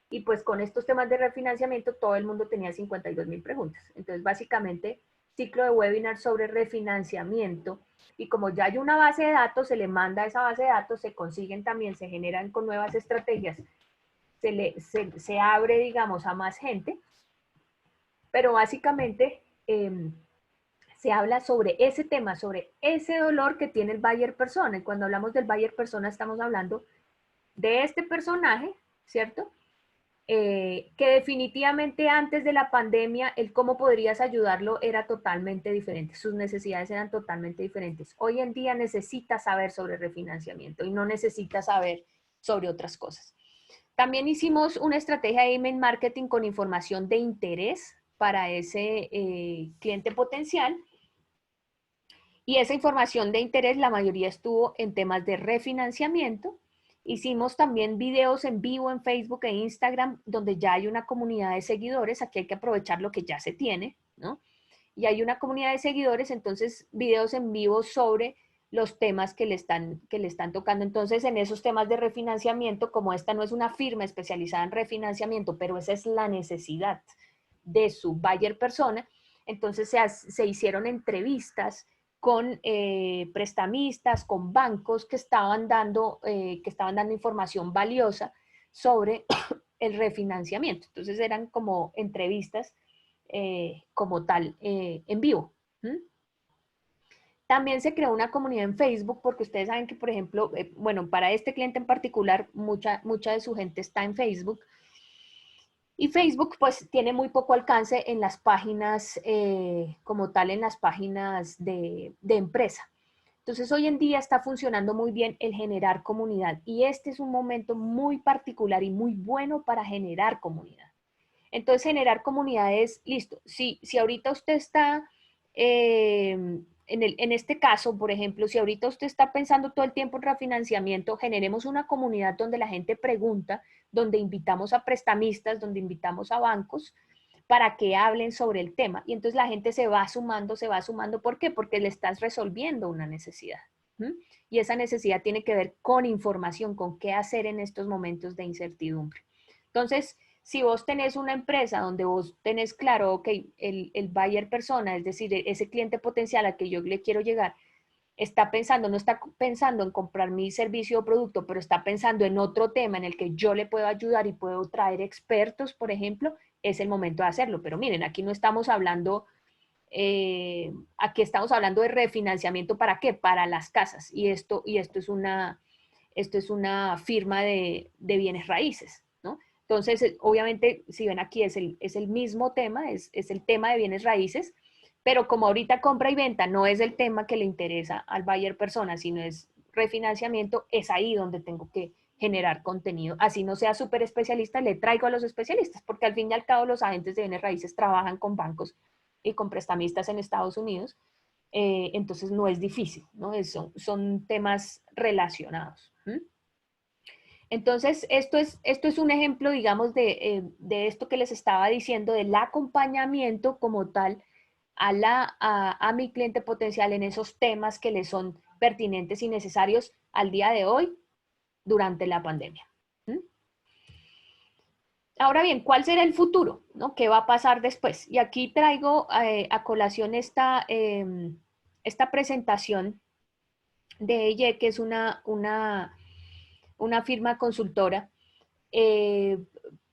Speaker 2: Y pues con estos temas de refinanciamiento, todo el mundo tenía 52,000 preguntas. Entonces, básicamente, ciclo de webinars sobre refinanciamiento. Y como ya hay una base de datos, se le manda esa base de datos, se consiguen también, se generan con nuevas estrategias, se abre, digamos, a más gente. Pero básicamente se habla sobre ese tema, sobre ese dolor que tiene el buyer persona. Y cuando hablamos del buyer persona estamos hablando de este personaje, ¿cierto? Que definitivamente antes de la pandemia, el cómo podrías ayudarlo era totalmente diferente. Sus necesidades eran totalmente diferentes. Hoy en día necesita saber sobre refinanciamiento y no necesita saber sobre otras cosas. También hicimos una estrategia de email marketing con información de interés para ese cliente potencial. Y esa información de interés, la mayoría estuvo en temas de refinanciamiento. Hicimos también videos en vivo en Facebook e Instagram, donde ya hay una comunidad de seguidores. Aquí hay que aprovechar lo que ya se tiene, ¿no? Y hay una comunidad de seguidores, entonces videos en vivo sobre los temas que le están tocando. Entonces, en esos temas de refinanciamiento, como esta no es una firma especializada en refinanciamiento, pero esa es la necesidad de su buyer persona, entonces se hicieron entrevistas con prestamistas, con bancos que estaban dando información valiosa sobre el refinanciamiento. Entonces eran como entrevistas como tal en vivo. También se creó una comunidad en Facebook porque ustedes saben que, por ejemplo, bueno, para este cliente en particular, mucha de su gente está en Facebook. Y Facebook pues tiene muy poco alcance en las páginas, como tal, en las páginas de empresa. Entonces hoy en día está funcionando muy bien el generar comunidad y este es un momento muy particular y muy bueno para generar comunidad. Entonces generar comunidad es, listo, si ahorita usted está, en este caso, por ejemplo, si ahorita usted está pensando todo el tiempo en refinanciamiento, generemos una comunidad donde la gente pregunta, donde invitamos a prestamistas, donde invitamos a bancos para que hablen sobre el tema. Y entonces la gente se va sumando, se va sumando. ¿Por qué? Porque le estás resolviendo una necesidad. Y esa necesidad tiene que ver con información, con qué hacer en estos momentos de incertidumbre. Entonces, si vos tenés una empresa donde vos tenés claro, ok, el buyer persona, es decir, ese cliente potencial al que yo le quiero llegar, está pensando, no está pensando en comprar mi servicio o producto, pero está pensando en otro tema en el que yo le puedo ayudar y puedo traer expertos, por ejemplo, es el momento de hacerlo. Pero miren, aquí no estamos hablando, aquí estamos hablando de refinanciamiento, ¿para qué? Para las casas. Y esto es una firma de bienes raíces, ¿no? Entonces, obviamente, si ven aquí, es el mismo tema, es el tema de bienes raíces, pero como ahorita compra y venta no es el tema que le interesa al buyer persona, sino es refinanciamiento, es ahí donde tengo que generar contenido. Así no sea súper especialista, le traigo a los especialistas, porque al fin y al cabo los agentes de bienes raíces trabajan con bancos y con prestamistas en Estados Unidos, entonces no es difícil, ¿no? Son temas relacionados. Entonces, esto es un ejemplo, digamos, de esto que les estaba diciendo, del acompañamiento como tal a mi cliente potencial en esos temas que le son pertinentes y necesarios al día de hoy durante la pandemia. Ahora bien, ¿cuál será el futuro? ¿No? ¿Qué va a pasar después? Y aquí traigo a colación esta presentación de ella, que es una firma consultora. Eh,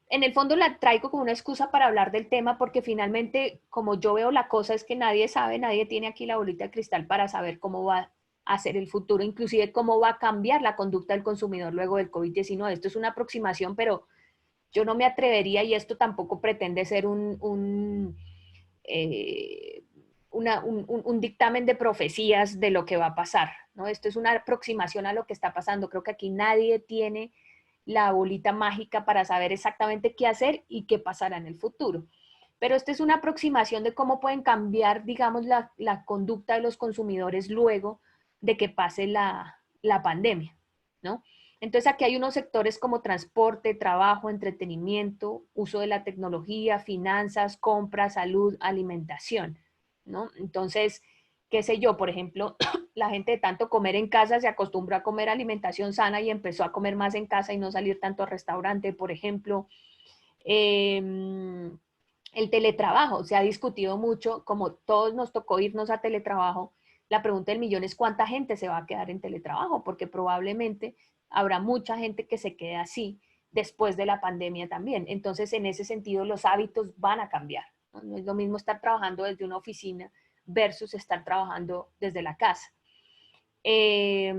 Speaker 2: en el fondo la traigo como una excusa para hablar del tema porque finalmente, como yo veo la cosa, es que nadie sabe, nadie tiene aquí la bolita de cristal para saber cómo va a ser el futuro, inclusive cómo va a cambiar la conducta del consumidor luego del COVID-19. Esto es una aproximación, pero yo no me atrevería y esto tampoco pretende ser eh, un dictamen de profecías de lo que va a pasar, ¿no? Esto es una aproximación a lo que está pasando. Creo que aquí nadie tiene la bolita mágica para saber exactamente qué hacer y qué pasará en el futuro. Pero esta es una aproximación de cómo pueden cambiar, digamos, la conducta de los consumidores luego de que pase la pandemia, ¿no? Entonces aquí hay unos sectores como transporte, trabajo, entretenimiento, uso de la tecnología, finanzas, compras, salud, alimentación, ¿no? Entonces, qué sé yo, por ejemplo, la gente de tanto comer en casa se acostumbró a comer alimentación sana y empezó a comer más en casa y no salir tanto al restaurante, por ejemplo. El teletrabajo, se ha discutido mucho, como todos nos tocó irnos a teletrabajo, la pregunta del millón es cuánta gente se va a quedar en teletrabajo, porque probablemente habrá mucha gente que se quede así después de la pandemia también. Entonces, en ese sentido, los hábitos van a cambiar. No es lo mismo estar trabajando desde una oficina versus estar trabajando desde la casa. Eh,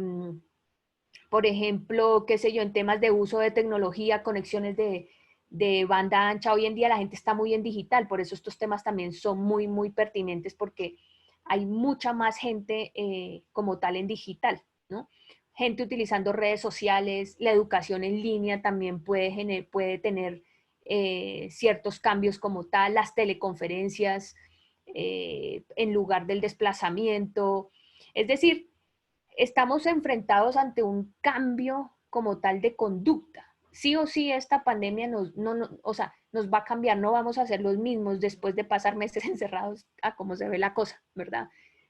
Speaker 2: por ejemplo, qué sé yo, en temas de uso de tecnología, conexiones de banda ancha, hoy en día la gente está muy en digital, por eso estos temas también son muy, muy pertinentes porque hay mucha más gente como tal en digital, ¿no? Gente utilizando redes sociales, la educación en línea también puede tener ciertos cambios como tal, las teleconferencias en lugar del desplazamiento. Es decir, estamos enfrentados ante un cambio como tal de conducta. Sí o sí esta pandemia o sea, nos va a cambiar, no vamos a ser los mismos después de pasar meses encerrados a cómo se ve la cosa, ¿verdad?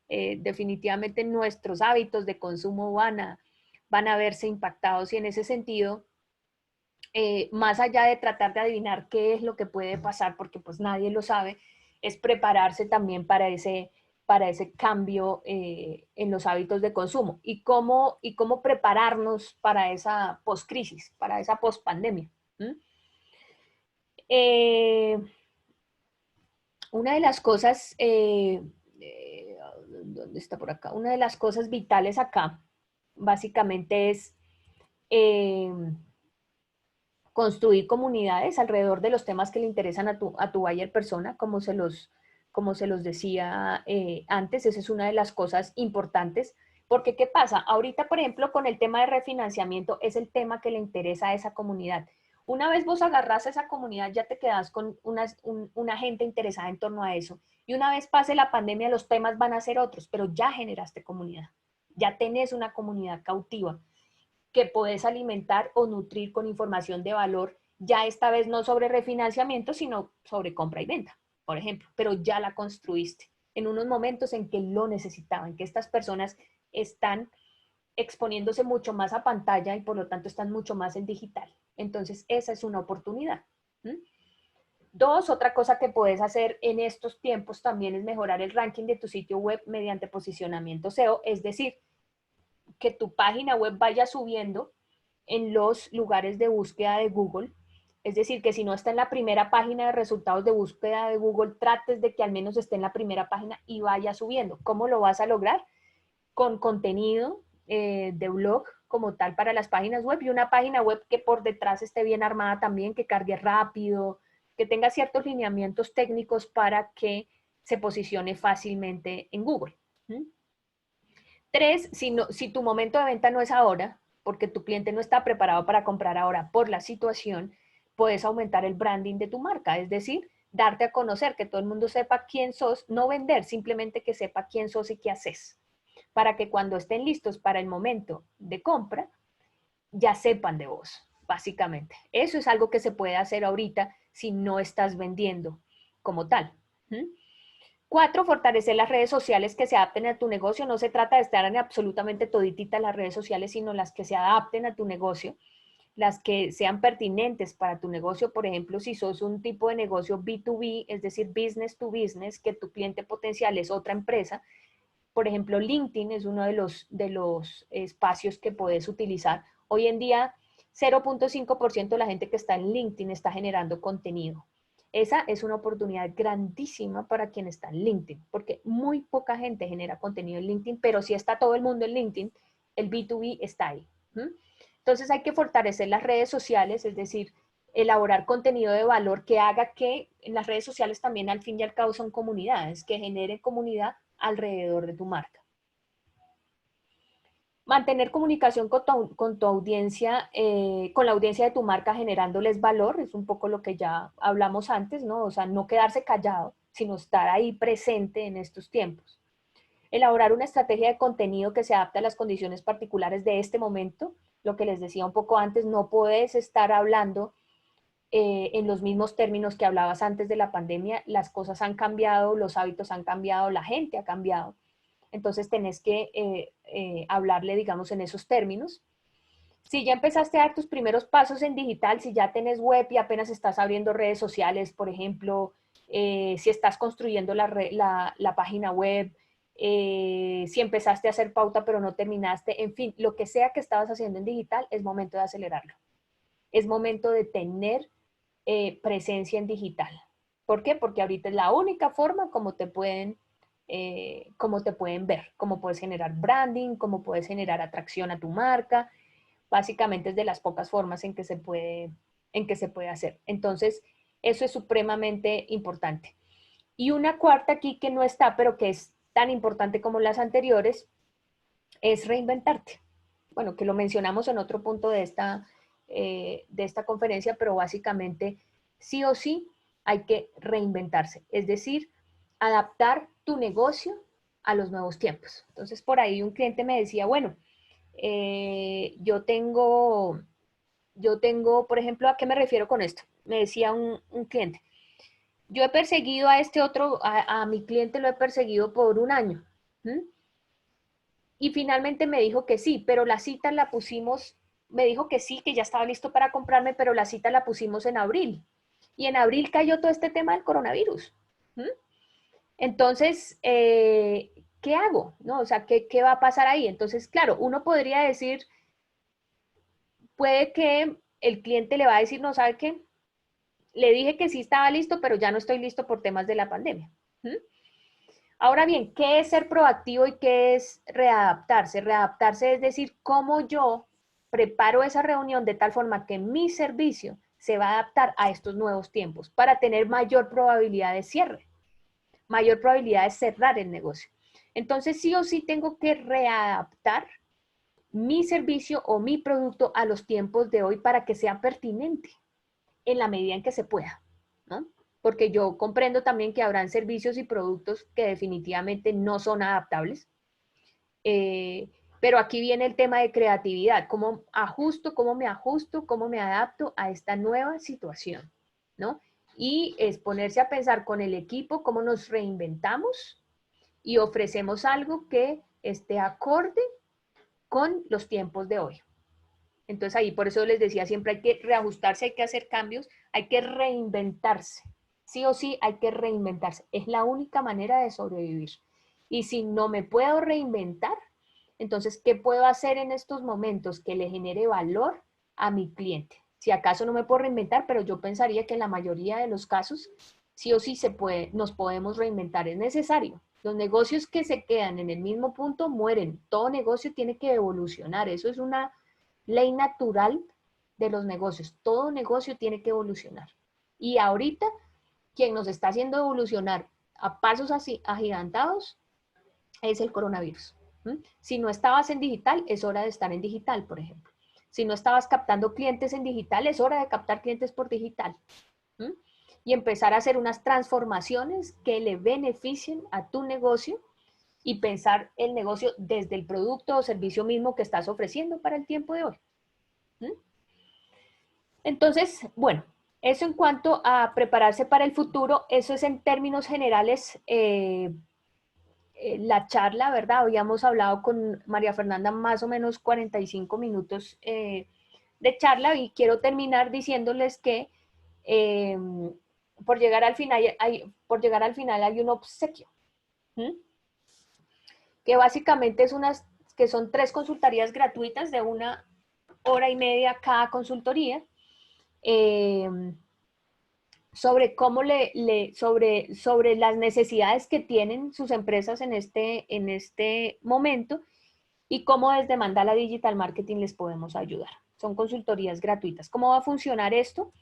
Speaker 2: Definitivamente nuestros hábitos de consumo van a verse impactados y en ese sentido, más allá de tratar de adivinar qué es lo que puede pasar, porque pues nadie lo sabe, es prepararse también para ese cambio en los hábitos de consumo y cómo prepararnos para esa post-crisis, para esa post-pandemia. Una de las cosas, ¿dónde está por acá? Una de las cosas vitales acá, básicamente es construir comunidades alrededor de los temas que le interesan a tu buyer persona, como se los decía antes. Esa es una de las cosas importantes, porque ¿qué pasa? Ahorita, por ejemplo, con el tema de refinanciamiento, es el tema que le interesa a esa comunidad. Una vez vos agarrás a esa comunidad, ya te quedás con una gente interesada en torno a eso. Y una vez pase la pandemia, los temas van a ser otros, pero ya generaste comunidad. Ya tenés una comunidad cautiva que podés alimentar o nutrir con información de valor, ya esta vez no sobre refinanciamiento, sino sobre compra y venta, por ejemplo, pero ya la construiste en unos momentos en que lo necesitaban, que estas personas están exponiéndose mucho más a pantalla y por lo tanto están mucho más en digital. Entonces, esa es una oportunidad. ¿Mm? Dos, otra cosa que puedes hacer en estos tiempos también es mejorar el ranking de tu sitio web mediante posicionamiento SEO, es decir, que tu página web vaya subiendo en los lugares de búsqueda de Google. Es decir, que si no está en la primera página de resultados de búsqueda de Google, trates de que al menos esté en la primera página y vaya subiendo. ¿Cómo lo vas a lograr? Con contenido de blog como tal para las páginas web y una página web que por detrás esté bien armada también, que cargue rápido, que tenga ciertos lineamientos técnicos para que se posicione fácilmente en Google. ¿Mm? Tres, si tu momento de venta no es ahora, porque tu cliente no está preparado para comprar ahora por la situación, puedes aumentar el branding de tu marca, es decir, darte a conocer, que todo el mundo sepa quién sos, no vender, simplemente que sepa quién sos y qué haces, para que cuando estén listos para el momento de compra, ya sepan de vos, básicamente. Eso es algo que se puede hacer ahorita si no estás vendiendo como tal. ¿Mm? Cuatro, fortalecer las redes sociales que se adapten a tu negocio. No se trata de estar en absolutamente todititas las redes sociales, sino las que se adapten a tu negocio, las que sean pertinentes para tu negocio. Por ejemplo, si sos un tipo de negocio B2B, es decir, business to business, que tu cliente potencial es otra empresa. Por ejemplo, LinkedIn es uno de los espacios que puedes utilizar. Hoy en día, 0.5% de la gente que está en LinkedIn está generando contenido. Esa es una oportunidad grandísima para quien está en LinkedIn, porque muy poca gente genera contenido en LinkedIn, pero si está todo el mundo en LinkedIn, el B2B está ahí. Entonces hay que fortalecer las redes sociales, es decir, elaborar contenido de valor que haga que en las redes sociales también al fin y al cabo son comunidades, que generen comunidad alrededor de tu marca. Mantener comunicación con tu audiencia, con la audiencia de tu marca, generándoles valor, es un poco lo que ya hablamos antes, ¿no? O sea, no quedarse callado, sino estar ahí presente en estos tiempos. Elaborar una estrategia de contenido que se adapte a las condiciones particulares de este momento. Lo que les decía un poco antes, no puedes estar hablando en los mismos términos que hablabas antes de la pandemia. Las cosas han cambiado, los hábitos han cambiado, la gente ha cambiado. Entonces tenés que hablarle, digamos, en esos términos. Si ya empezaste a dar tus primeros pasos en digital, si ya tenés web y apenas estás abriendo redes sociales, por ejemplo, si estás construyendo la página web, si empezaste a hacer pauta pero no terminaste, en fin, lo que sea que estabas haciendo en digital, es momento de acelerarlo. Es momento de tener presencia en digital. ¿Por qué? Porque ahorita es la única forma como te pueden ver, cómo puedes generar branding, cómo puedes generar atracción a tu marca. Básicamente es de las pocas formas en que se puede hacer. Entonces, eso es supremamente importante. Y una cuarta aquí que no está, pero que es tan importante como las anteriores, es reinventarte. Bueno, que lo mencionamos en otro punto de esta conferencia, pero básicamente sí o sí hay que reinventarse. Es decir, adaptar tu negocio a los nuevos tiempos. Entonces, por ahí un cliente me decía, bueno, yo tengo, por ejemplo, ¿a qué me refiero con esto? Me decía un cliente, yo he perseguido a este otro, a mi cliente lo he perseguido por un año. ¿Mm? Y finalmente me dijo que sí, pero la cita la pusimos, me dijo que sí, que ya estaba listo para comprarme, pero la cita la pusimos en abril. Y en abril cayó todo este tema del coronavirus. ¿Mm? Entonces, ¿qué hago? ¿No? O sea, ¿qué va a pasar ahí? Entonces, claro, uno podría decir, puede que el cliente le va a decir, no, ¿sabe qué? Le dije que sí estaba listo, pero ya no estoy listo por temas de la pandemia. ¿Mm? Ahora bien, ¿qué es ser proactivo y qué es readaptarse? Readaptarse es decir, cómo yo preparo esa reunión de tal forma que mi servicio se va a adaptar a estos nuevos tiempos para tener mayor probabilidad de cierre, mayor probabilidad de cerrar el negocio. Entonces, sí o sí tengo que readaptar mi servicio o mi producto a los tiempos de hoy para que sea pertinente en la medida en que se pueda, ¿no? Porque yo comprendo también que habrán servicios y productos que definitivamente no son adaptables, pero aquí viene el tema de creatividad, cómo me adapto a esta nueva situación, ¿no? Y es ponerse a pensar con el equipo cómo nos reinventamos y ofrecemos algo que esté acorde con los tiempos de hoy. Entonces ahí por eso les decía, siempre hay que reajustarse, hay que hacer cambios, hay que reinventarse. Sí o sí hay que reinventarse. Es la única manera de sobrevivir. Y si no me puedo reinventar, entonces, ¿qué puedo hacer en estos momentos que le genere valor a mi cliente? Si acaso no me puedo reinventar, pero yo pensaría que en la mayoría de los casos, sí o sí se puede, nos podemos reinventar, es necesario. Los negocios que se quedan en el mismo punto mueren. Todo negocio tiene que evolucionar. Eso es una ley natural de los negocios. Todo negocio tiene que evolucionar. Y ahorita, quien nos está haciendo evolucionar a pasos así agigantados es el coronavirus. Si no estabas en digital, es hora de estar en digital, por ejemplo. Si no estabas captando clientes en digital, es hora de captar clientes por digital. Y empezar a hacer unas transformaciones que le beneficien a tu negocio y pensar el negocio desde el producto o servicio mismo que estás ofreciendo para el tiempo de hoy. Entonces, bueno, eso en cuanto a prepararse para el futuro, eso es en términos generales la charla, ¿verdad? Habíamos hablado con María Fernanda más o menos 45 minutos de charla y quiero terminar diciéndoles que eh, por llegar al final hay un obsequio, ¿sí? Que básicamente que son 3 consultorías gratuitas de 1 hora y media cada consultoría. Sobre cómo sobre las necesidades que tienen sus empresas en este momento y cómo desde Mandala Digital Marketing les podemos ayudar. Son consultorías gratuitas. ¿Cómo va a funcionar esto?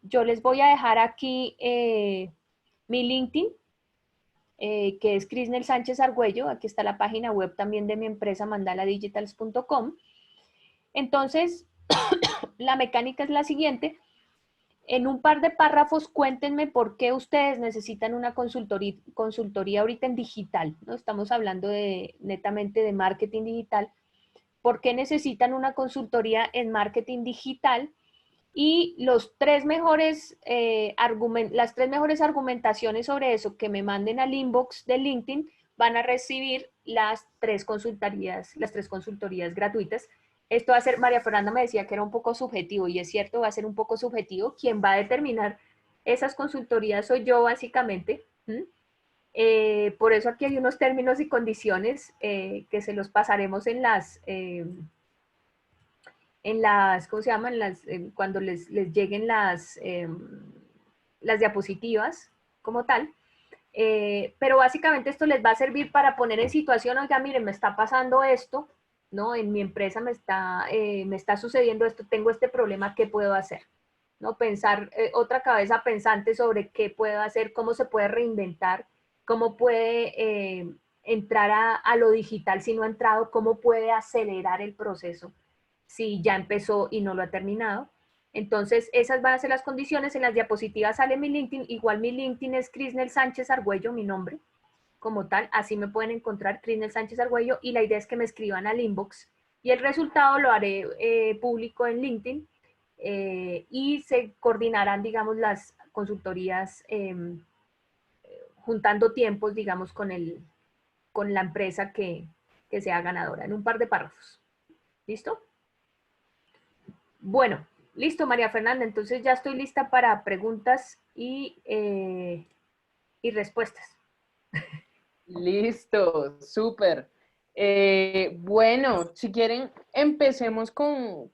Speaker 2: Yo les voy a dejar aquí mi LinkedIn, que es Crisnel Sánchez Argüello. Aquí está la página web también de mi empresa, mandaladigitals.com. Entonces, la mecánica es la siguiente. En un par de párrafos, cuéntenme por qué ustedes necesitan una consultoría ahorita en digital, ¿no? Estamos hablando netamente de marketing digital. ¿Por qué necesitan una consultoría en marketing digital? Y las 3 mejores argumentaciones sobre eso que me manden al inbox de LinkedIn van a recibir las 3 consultorías gratuitas. Esto va a ser, María Fernanda me decía que era un poco subjetivo, y es cierto, va a ser un poco subjetivo. Quien va a determinar esas consultorías soy yo, básicamente. Por eso aquí hay unos términos y condiciones que se los pasaremos ¿cómo se llaman? Cuando les lleguen las diapositivas como tal. Pero básicamente esto les va a servir para poner en situación, oiga, miren, me está pasando esto, ¿no? En mi empresa me está sucediendo esto, tengo este problema, ¿qué puedo hacer? ¿No? Pensar, otra cabeza pensante sobre qué puedo hacer, cómo se puede reinventar, cómo puede entrar a lo digital si no ha entrado, cómo puede acelerar el proceso si ya empezó y no lo ha terminado. Entonces, esas van a ser las condiciones. En las diapositivas sale mi LinkedIn. Igual mi LinkedIn es Crisnel Sánchez Argüello, mi nombre como tal. Así me pueden encontrar, Crisnel Sánchez Argüello. Y la idea es que me escriban al inbox. Y el resultado lo haré público en LinkedIn. Y se coordinarán, digamos, las consultorías juntando tiempos, digamos, con la empresa que sea ganadora, en un par de párrafos. ¿Listo? Bueno, listo, María Fernanda. Entonces ya estoy lista para preguntas y respuestas.
Speaker 1: Listo, súper. Bueno, si quieren, empecemos con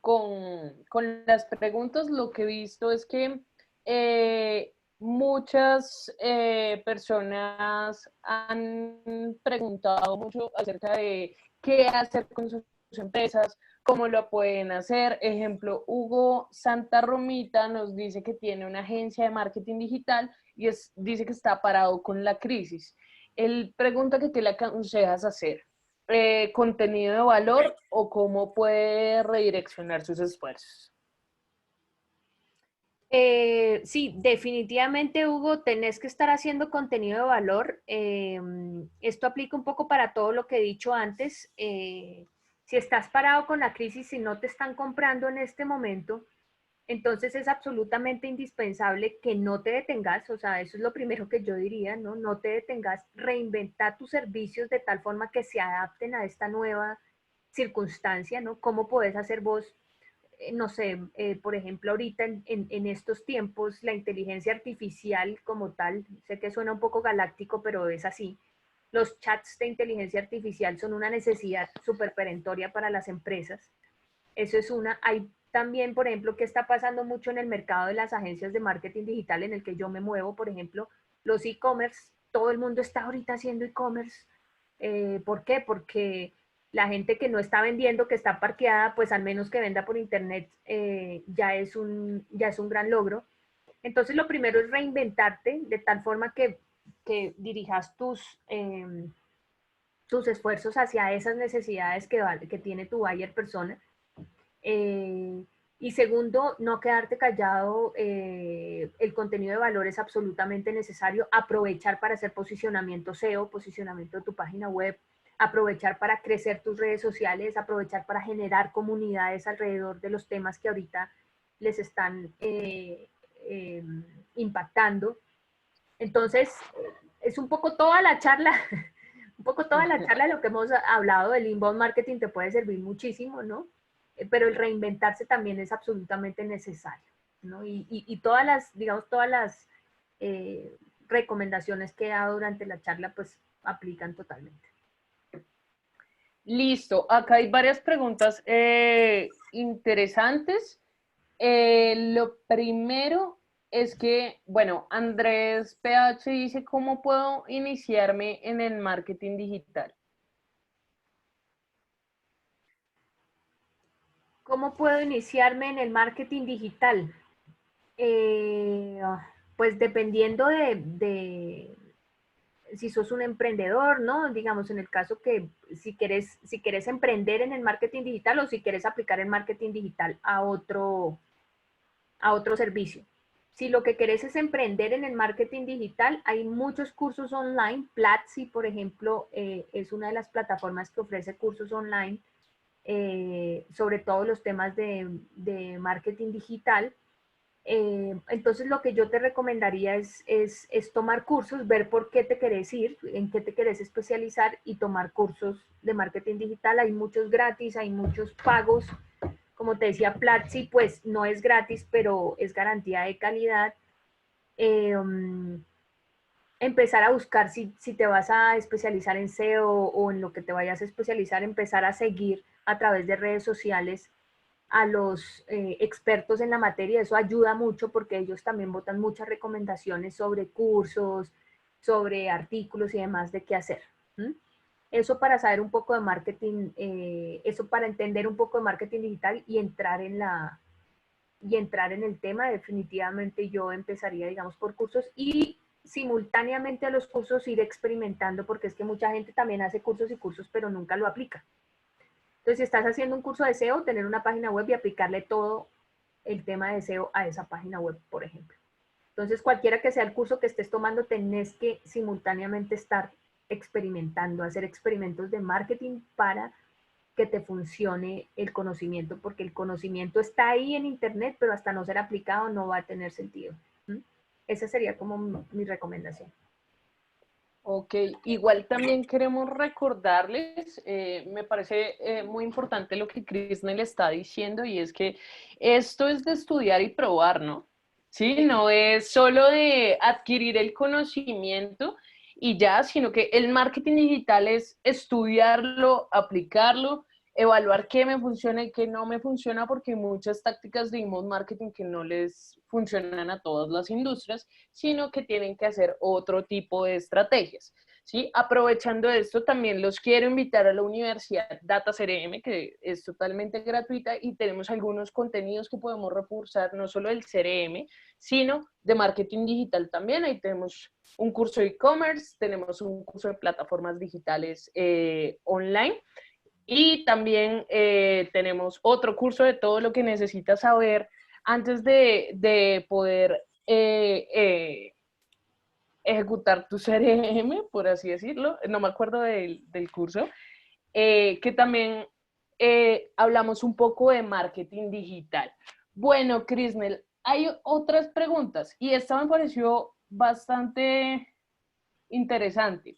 Speaker 1: las preguntas. Lo que he visto es que muchas personas han preguntado mucho acerca de qué hacer con sus empresas, cómo lo pueden hacer. Ejemplo, Hugo Santa Romita nos dice que tiene una agencia de marketing digital y dice que está parado con la crisis. Él pregunta que qué le aconsejas hacer, contenido de valor o cómo puede redireccionar sus esfuerzos.
Speaker 2: Sí, definitivamente, Hugo, tenés que estar haciendo contenido de valor. Esto aplica un poco para todo lo que he dicho antes. Si estás parado con la crisis y no te están comprando en este momento, entonces es absolutamente indispensable que no te detengas, o sea, eso es lo primero que yo diría, ¿no? No te detengas, reinventar tus servicios de tal forma que se adapten a esta nueva circunstancia, ¿no? ¿Cómo podés hacer vos, no sé, por ejemplo, ahorita en estos tiempos, la inteligencia artificial como tal, sé que suena un poco galáctico, pero es así. Los chats de inteligencia artificial son una necesidad súper perentoria para las empresas. Eso es una. Hay también, por ejemplo, que está pasando mucho en el mercado de las agencias de marketing digital en el que yo me muevo, por ejemplo, los e-commerce, todo el mundo está ahorita haciendo e-commerce. ¿Por qué? Porque la gente que no está vendiendo, que está parqueada, pues al menos que venda por internet, ya es un gran logro. Entonces, lo primero es reinventarte de tal forma que dirijas tus esfuerzos hacia esas necesidades que tiene tu buyer persona. Y segundo, no quedarte callado. El contenido de valor es absolutamente necesario. Aprovechar para hacer posicionamiento SEO, posicionamiento de tu página web, aprovechar para crecer tus redes sociales, aprovechar para generar comunidades alrededor de los temas que ahorita les están impactando. Entonces, es un poco toda la charla, un poco toda la charla de lo que hemos hablado del inbound marketing te puede servir muchísimo, ¿no? Pero el reinventarse también es absolutamente necesario, ¿no? Y todas las, digamos, todas las recomendaciones que he dado durante la charla, pues aplican totalmente.
Speaker 1: Listo, acá hay varias preguntas interesantes. Lo primero es que, bueno, Andrés PH dice, ¿cómo puedo iniciarme en el marketing digital?
Speaker 2: ¿Cómo puedo iniciarme en el marketing digital? Pues dependiendo de si sos un emprendedor, ¿no? Digamos, en el caso que si querés emprender en el marketing digital o si querés aplicar el marketing digital a otro servicio. Si lo que querés es emprender en el marketing digital, hay muchos cursos online. Platzi, por ejemplo, es una de las plataformas que ofrece cursos online sobre todos los temas de marketing digital. Entonces lo que yo te recomendaría es tomar cursos, ver por qué te querés ir, en qué te querés especializar y tomar cursos de marketing digital. Hay muchos gratis, hay muchos pagos. Como te decía, Platzi pues no es gratis, pero es garantía de calidad. Empezar a buscar si te vas a especializar en SEO o en lo que te vayas a especializar, empezar a seguir a través de redes sociales a los expertos en la materia. Eso ayuda mucho porque ellos también botan muchas recomendaciones sobre cursos, sobre artículos y demás de qué hacer. Eso para saber un poco de marketing, eso para entender un poco de marketing digital y entrar en el tema. Definitivamente yo empezaría, digamos, por cursos y simultáneamente a los cursos ir experimentando, porque es que mucha gente también hace cursos y cursos, pero nunca lo aplica. Entonces, si estás haciendo un curso de SEO, tener una página web y aplicarle todo el tema de SEO a esa página web, por ejemplo. Entonces, cualquiera que sea el curso que estés tomando, tenés que simultáneamente estar experimentando, hacer experimentos de marketing para que te funcione el conocimiento, porque el conocimiento está ahí en internet, pero hasta no ser aplicado no va a tener sentido. Esa sería como mi recomendación.
Speaker 1: Ok, igual también queremos recordarles, me parece muy importante lo que Krishna le está diciendo, y es que esto es de estudiar y probar, ¿no? Sí, no es solo de adquirir el conocimiento y ya, sino que el marketing digital es estudiarlo, aplicarlo evaluar qué me funciona y qué no me funciona, porque hay muchas tácticas de inbound marketing que no les funcionan a todas las industrias, sino que tienen que hacer otro tipo de estrategias. ¿Sí? Aprovechando esto, también los quiero invitar a la Universidad Data CRM, que es totalmente gratuita, y tenemos algunos contenidos que podemos reforzar, no solo del CRM, sino de marketing digital también. Ahí tenemos un curso de e-commerce, tenemos un curso de plataformas digitales online, y también tenemos otro curso de todo lo que necesitas saber antes de poder ejecutar tu CRM, por así decirlo. No me acuerdo del curso. Que también hablamos un poco de marketing digital. Bueno, Crisnel, hay otras preguntas y esta me pareció bastante interesante.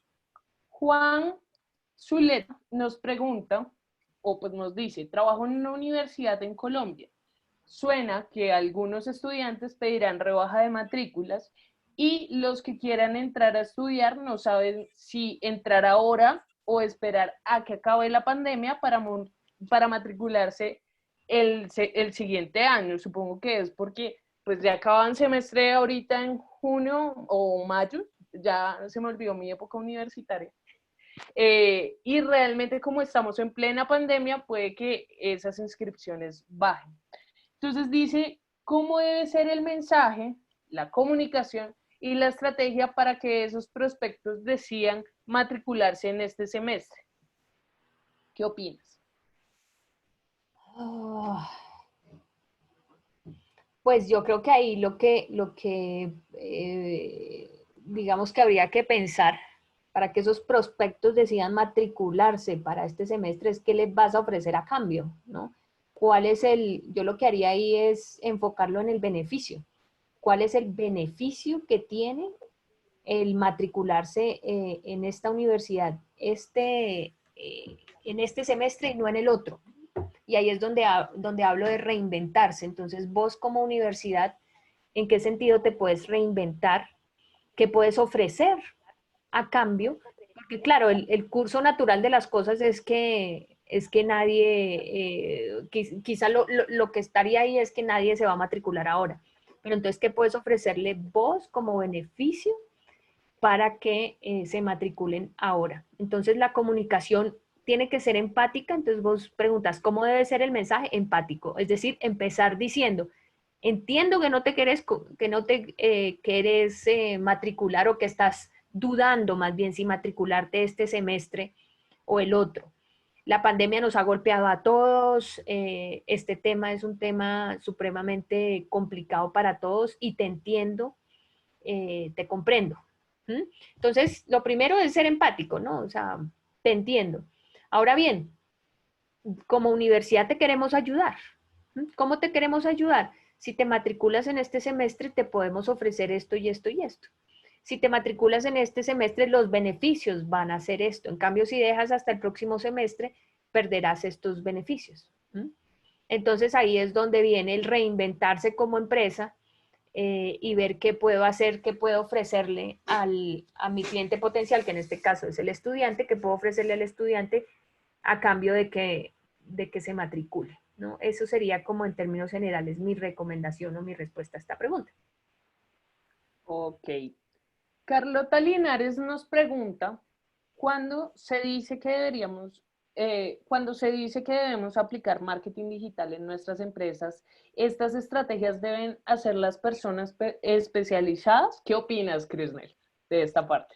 Speaker 1: Juan Zuleta nos pregunta, o pues nos dice, trabajo en una universidad en Colombia. Suena que algunos estudiantes pedirán rebaja de matrículas y los que quieran entrar a estudiar no saben si entrar ahora o esperar a que acabe la pandemia para matricularse el siguiente año. Supongo que es porque pues ya acaban semestre ahorita en junio o mayo, ya se me olvidó mi época universitaria. Y realmente como estamos en plena pandemia, puede que esas inscripciones bajen. Entonces dice, ¿cómo debe ser el mensaje, la comunicación y la estrategia para que esos prospectos decidan matricularse en este semestre? ¿Qué opinas?
Speaker 2: Ah, pues yo creo que ahí digamos que habría que pensar para que esos prospectos decidan matricularse para este semestre es qué les vas a ofrecer a cambio, ¿no? Yo lo que haría ahí es enfocarlo en el beneficio. ¿Cuál es el beneficio que tiene el matricularse en esta universidad en este semestre y no en el otro? Y ahí es donde hablo de reinventarse. Entonces, vos como universidad, ¿en qué sentido te puedes reinventar? ¿Qué puedes ofrecer a cambio? Porque claro, el curso natural de las cosas es que nadie, quizá lo que estaría ahí es que nadie se va a matricular ahora. Pero entonces, ¿qué puedes ofrecerle vos como beneficio para que se matriculen ahora? Entonces, la comunicación tiene que ser empática. Entonces, vos preguntas, ¿cómo debe ser el mensaje? Empático. Es decir, empezar diciendo, entiendo que no te quieres matricular o que estás dudando más bien si matricularte este semestre o el otro. La pandemia nos ha golpeado a todos, este tema es un tema supremamente complicado para todos y te entiendo, te comprendo. ¿Mm? Entonces, lo primero es ser empático, ¿no? O sea, te entiendo. Ahora bien, como universidad te queremos ayudar. ¿Mm? ¿Cómo te queremos ayudar? Si te matriculas en este semestre, te podemos ofrecer esto y esto y esto. Si te matriculas en este semestre, los beneficios van a ser esto. En cambio, si dejas hasta el próximo semestre, perderás estos beneficios. ¿Mm? Entonces ahí es donde viene el reinventarse como empresa y ver qué puedo hacer, qué puedo ofrecerle a mi cliente potencial, que en este caso es el estudiante, qué puedo ofrecerle al estudiante a cambio de que se matricule, ¿no? Eso sería como en términos generales mi recomendación o mi respuesta a esta pregunta.
Speaker 1: Ok. Carlota Linares nos pregunta, ¿cuándo se dice que cuando se dice que debemos aplicar marketing digital en nuestras empresas, estas estrategias deben hacer las personas especializadas? ¿Qué opinas, Crisnel, de esta parte?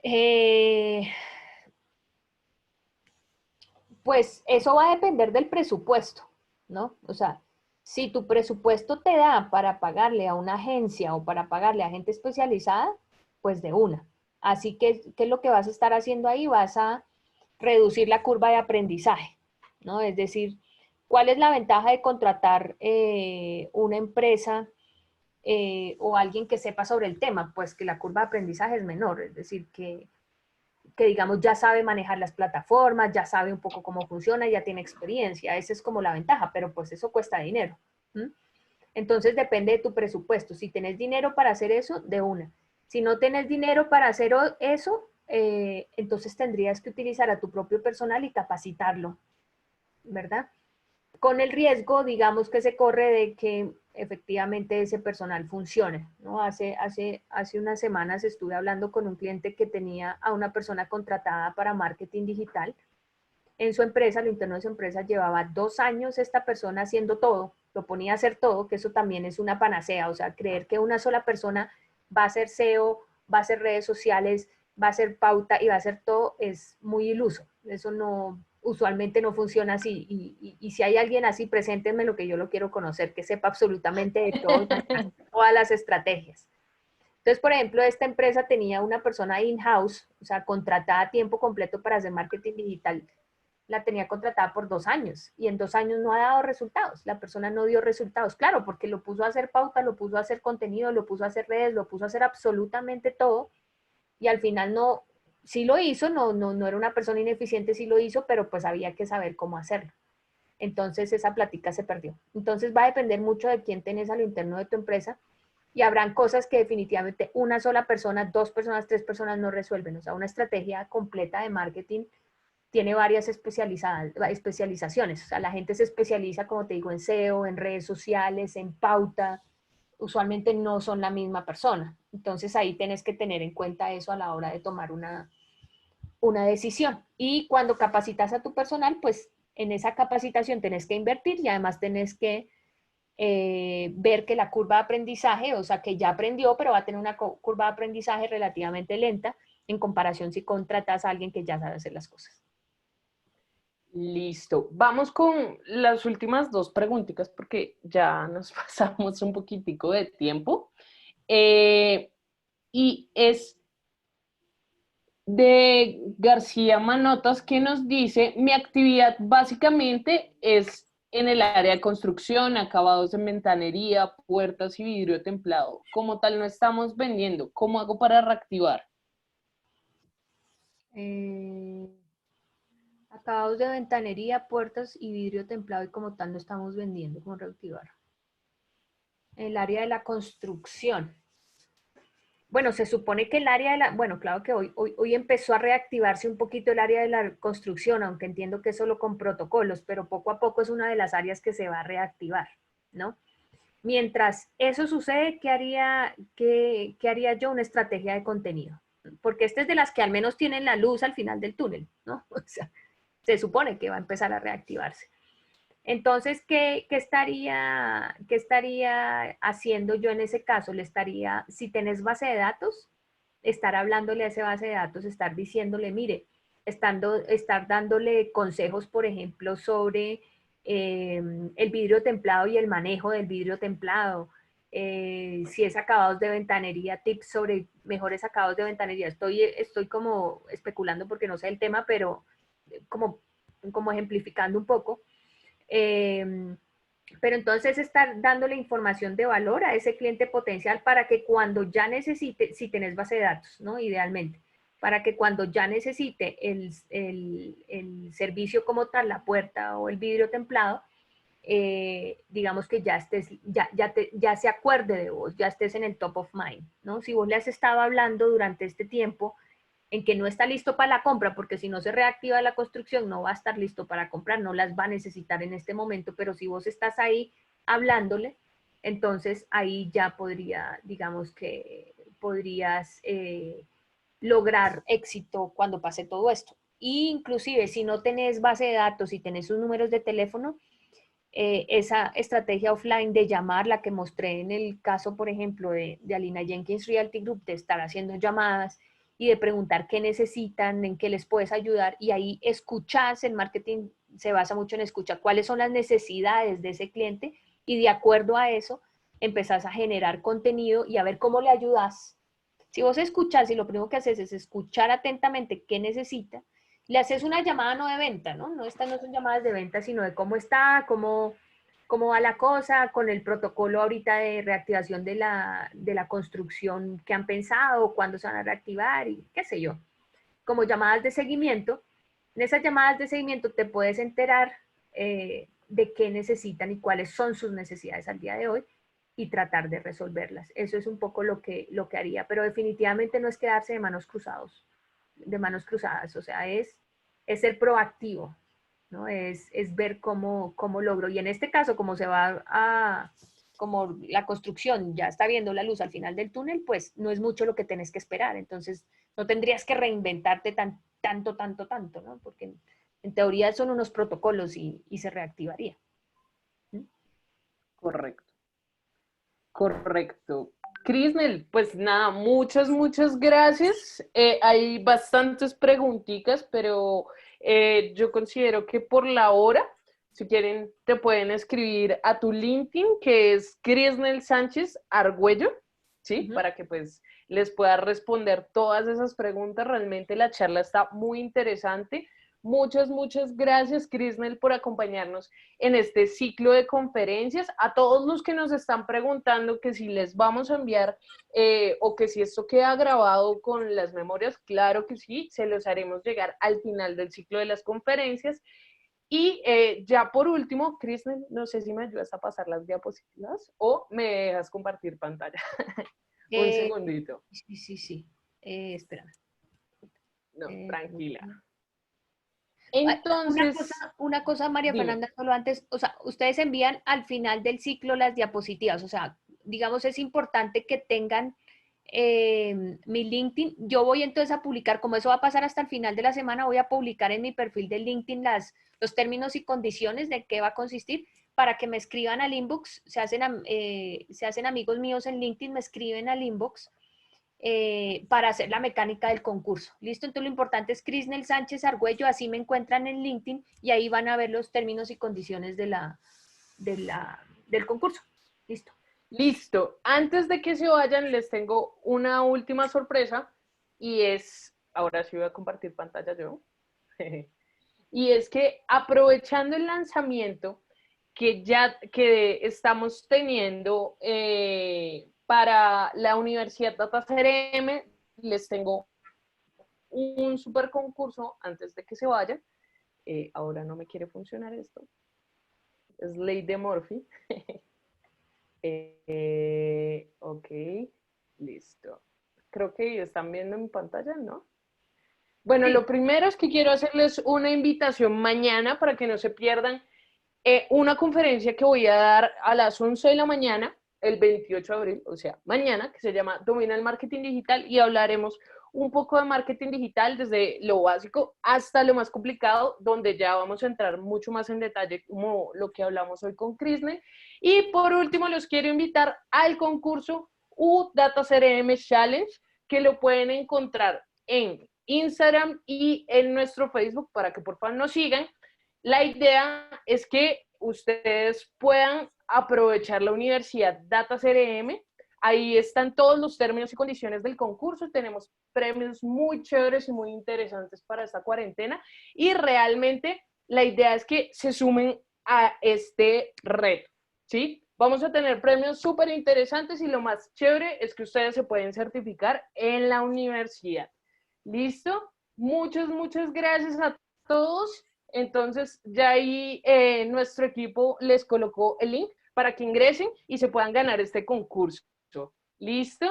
Speaker 2: Eh, Pues eso va a depender del presupuesto, ¿no? O sea, si tu presupuesto te da para pagarle a una agencia o para pagarle a gente especializada, pues de una. Así que, ¿qué es lo que vas a estar haciendo ahí? Vas a reducir la curva de aprendizaje, ¿no? Es decir, ¿cuál es la ventaja de contratar una empresa o alguien que sepa sobre el tema? Pues que la curva de aprendizaje es menor, es decir, que digamos ya sabe manejar las plataformas, ya sabe un poco cómo funciona, ya tiene experiencia. Esa es como la ventaja, pero pues eso cuesta dinero. ¿Mm? Entonces depende de tu presupuesto. Si tenés dinero para hacer eso, de una. Si no tenés dinero para hacer eso, entonces tendrías que utilizar a tu propio personal y capacitarlo, ¿verdad? Con el riesgo, digamos, que se corre de que efectivamente ese personal funcione, ¿no? Hace unas semanas estuve hablando con un cliente que tenía a una persona contratada para marketing digital en su empresa, lo interno de su empresa, llevaba 2 años esta persona haciendo todo, lo ponía a hacer todo, que eso también es una panacea, o sea, creer que una sola persona va a hacer SEO, va a hacer redes sociales, va a hacer pauta y va a hacer todo es muy iluso. Eso no, usualmente no funciona así. Y si hay alguien así, preséntenme lo que yo lo quiero conocer, que sepa absolutamente de todo, todas las estrategias. Entonces, por ejemplo, esta empresa tenía una persona in-house, o sea, contratada a tiempo completo para hacer marketing digital, la tenía contratada por 2 años y en 2 años no ha dado resultados. La persona no dio resultados, claro, porque lo puso a hacer pauta, lo puso a hacer contenido, lo puso a hacer redes, lo puso a hacer absolutamente todo y al final no, sí lo hizo, no era una persona ineficiente, sí lo hizo, pero pues había que saber cómo hacerlo. Entonces esa plática se perdió. Entonces va a depender mucho de quién tenés a lo interno de tu empresa y habrán cosas que definitivamente una sola persona, 2 personas, 3 personas no resuelven. O sea, una estrategia completa de marketing tiene varias especializaciones. O sea, la gente se especializa, como te digo, en SEO, en redes sociales, en pauta. Usualmente no son la misma persona. Entonces ahí tenés que tener en cuenta eso a la hora de tomar una decisión. Y cuando capacitas a tu personal, pues en esa capacitación tenés que invertir y además tenés que ver que la curva de aprendizaje, o sea, que ya aprendió, pero va a tener una curva de aprendizaje relativamente lenta en comparación si contratas a alguien que ya sabe hacer las cosas.
Speaker 1: Listo. Vamos con las últimas 2 preguntitas porque ya nos pasamos un poquitico de tiempo. Y es de García Manotas que nos dice, mi actividad básicamente es en el área de construcción, acabados en ventanería, puertas y vidrio templado. Como tal no estamos vendiendo. ¿Cómo hago para reactivar?
Speaker 2: Acabados de ventanería, puertas y vidrio templado y como tal no estamos vendiendo, como reactivar. El área de la construcción. Bueno, se supone que el área de la, bueno, claro que hoy empezó a reactivarse un poquito el área de la construcción, aunque entiendo que es solo con protocolos, pero poco a poco es una de las áreas que se va a reactivar, ¿no? Mientras eso sucede, qué haría yo? Una estrategia de contenido. Porque esta es de las que al menos tienen la luz al final del túnel, ¿no? O sea, se supone que va a empezar a reactivarse. Entonces, qué estaría haciendo yo en ese caso? Le estaría, si tenés base de datos, estar hablándole a esa base de datos, estar diciéndole, mire, estar dándole consejos, por ejemplo, sobre el vidrio templado y el manejo del vidrio templado. Si es acabados de ventanería, tips sobre mejores acabados de ventanería. Estoy como especulando porque no sé el tema, pero como ejemplificando un poco. Eh, pero entonces estar dándole información de valor a ese cliente potencial para que cuando ya necesite, si tenés base de datos, ¿no? Idealmente, para que cuando ya necesite el servicio como tal, la puerta o el vidrio templado, digamos que ya estés, ya se acuerde de vos, ya estés en el top of mind, ¿no? Si vos le has estado hablando durante este tiempo en que no está listo para la compra, porque si no se reactiva la construcción no va a estar listo para comprar, no las va a necesitar en este momento, pero si vos estás ahí hablándole, entonces ahí ya digamos que podrías lograr éxito cuando pase todo esto. Y inclusive si no tenés base de datos y tenés sus números de teléfono, esa estrategia offline de llamar, la que mostré en el caso, por ejemplo, de Alina Jenkins Realty Group, de estar haciendo llamadas y de preguntar qué necesitan, en qué les puedes ayudar, y ahí escuchas, el marketing se basa mucho en escuchar cuáles son las necesidades de ese cliente, y de acuerdo a eso empezás a generar contenido y a ver cómo le ayudas. Si vos escuchás y lo primero que haces es escuchar atentamente qué necesita, le haces una llamada no de venta, ¿no? Estas no son llamadas de venta, sino de cómo está, cómo va la cosa, con el protocolo ahorita de reactivación de la construcción que han pensado, cuándo se van a reactivar y qué sé yo. Como llamadas de seguimiento. En esas llamadas de seguimiento te puedes enterar de qué necesitan y cuáles son sus necesidades al día de hoy y tratar de resolverlas. Eso es un poco lo que haría, pero definitivamente no es quedarse de manos cruzados. de manos cruzadas, o sea, es ser proactivo, ¿no? Es ver cómo logro. Y en este caso, como se va a, como la construcción ya está viendo la luz al final del túnel, pues no es mucho lo que tenés que esperar. Entonces, no tendrías que reinventarte tanto, ¿no? Porque en teoría son unos protocolos y se reactivaría.
Speaker 1: Correcto. Correcto. Crisnel, pues nada, muchas gracias. Hay bastantes preguntitas, pero yo considero que por la hora, si quieren, te pueden escribir a tu LinkedIn, que es Crisnel Sánchez Argüello, ¿sí? Para que pues les pueda responder todas esas preguntas. Realmente la charla está muy interesante. Muchas gracias, Crisnel, por acompañarnos en este ciclo de conferencias. A todos los que nos están preguntando que si les vamos a enviar o que si esto queda grabado con las memorias, claro que sí, se los haremos llegar al final del ciclo de las conferencias. Y ya por último, Crisnel, no sé si me ayudas a pasar las diapositivas o me dejas compartir pantalla. Un segundito.
Speaker 2: Sí. Espérame.
Speaker 1: No, tranquila.
Speaker 2: Entonces, una cosa, María
Speaker 1: dime.
Speaker 2: Fernanda, solo antes, o sea, ustedes envían al final del ciclo las diapositivas, o sea, digamos, es importante que tengan mi LinkedIn. Yo voy entonces a publicar, como eso va a pasar hasta el final de la semana, voy a publicar en mi perfil de LinkedIn los términos y condiciones de qué va a consistir, para que me escriban al inbox, se hacen amigos míos en LinkedIn, me escriben al inbox, para hacer la mecánica del concurso. ¿Listo? Entonces lo importante es Crisnel Sánchez Argüello, así me encuentran en LinkedIn y ahí van a ver los términos y condiciones del concurso. ¿Listo?
Speaker 1: Listo. Antes de que se vayan, les tengo una última sorpresa y es, ahora sí voy a compartir pantalla yo, y es que aprovechando el lanzamiento que estamos teniendo para la Universidad Data CRM, les tengo un super concurso antes de que se vayan. Ahora no me quiere funcionar esto. Es ley de Murphy. Ok, listo. Creo que están viendo mi pantalla, ¿no? Bueno,
Speaker 2: Sí.
Speaker 1: lo primero es que quiero hacerles una invitación mañana para que no se pierdan una conferencia que voy a dar a las 11 de la mañana, el 28 de abril, o sea, mañana, que se llama Domina el Marketing Digital, y hablaremos un poco de marketing digital desde lo básico hasta lo más complicado, donde ya vamos a entrar mucho más en detalle como lo que hablamos hoy con Crisnel. Y por último, los quiero invitar al concurso U-Data CRM Challenge, que lo pueden encontrar en Instagram y en nuestro Facebook, para que por favor nos sigan. La idea es que ustedes puedan aprovechar la Universidad Data CRM. Ahí están todos los términos y condiciones del concurso. Tenemos premios muy chéveres y muy interesantes para esta cuarentena. Y realmente la idea es que se sumen a este reto, ¿sí? Vamos a tener premios súper interesantes y lo más chévere es que ustedes se pueden certificar en la universidad. ¿Listo? Muchas gracias a todos. Entonces, ya ahí nuestro equipo les colocó el link para que ingresen y se puedan ganar este concurso. ¿Listo?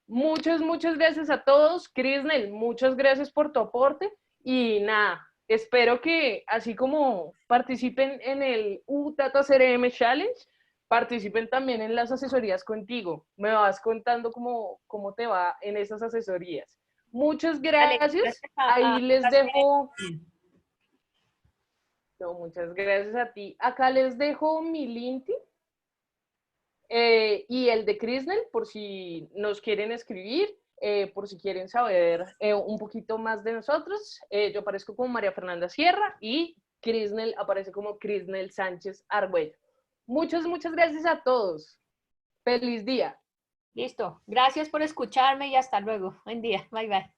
Speaker 1: Muchas gracias a todos. Crisnel, muchas gracias por tu aporte. Y nada, espero que así como participen en el U-Data CRM Challenge, participen también en las asesorías contigo. Me vas contando cómo te va en esas asesorías. Muchas gracias. Ahí les dejo... No, muchas gracias a ti. Acá les dejo mi LinkedIn y el de Crisnel, por si nos quieren escribir, por si quieren saber un poquito más de nosotros. Yo aparezco como María Fernanda Sierra y Crisnel aparece como Crisnel Sánchez Argüello. Muchas gracias a todos. Feliz día.
Speaker 2: Listo. Gracias por escucharme y hasta luego. Buen día. Bye.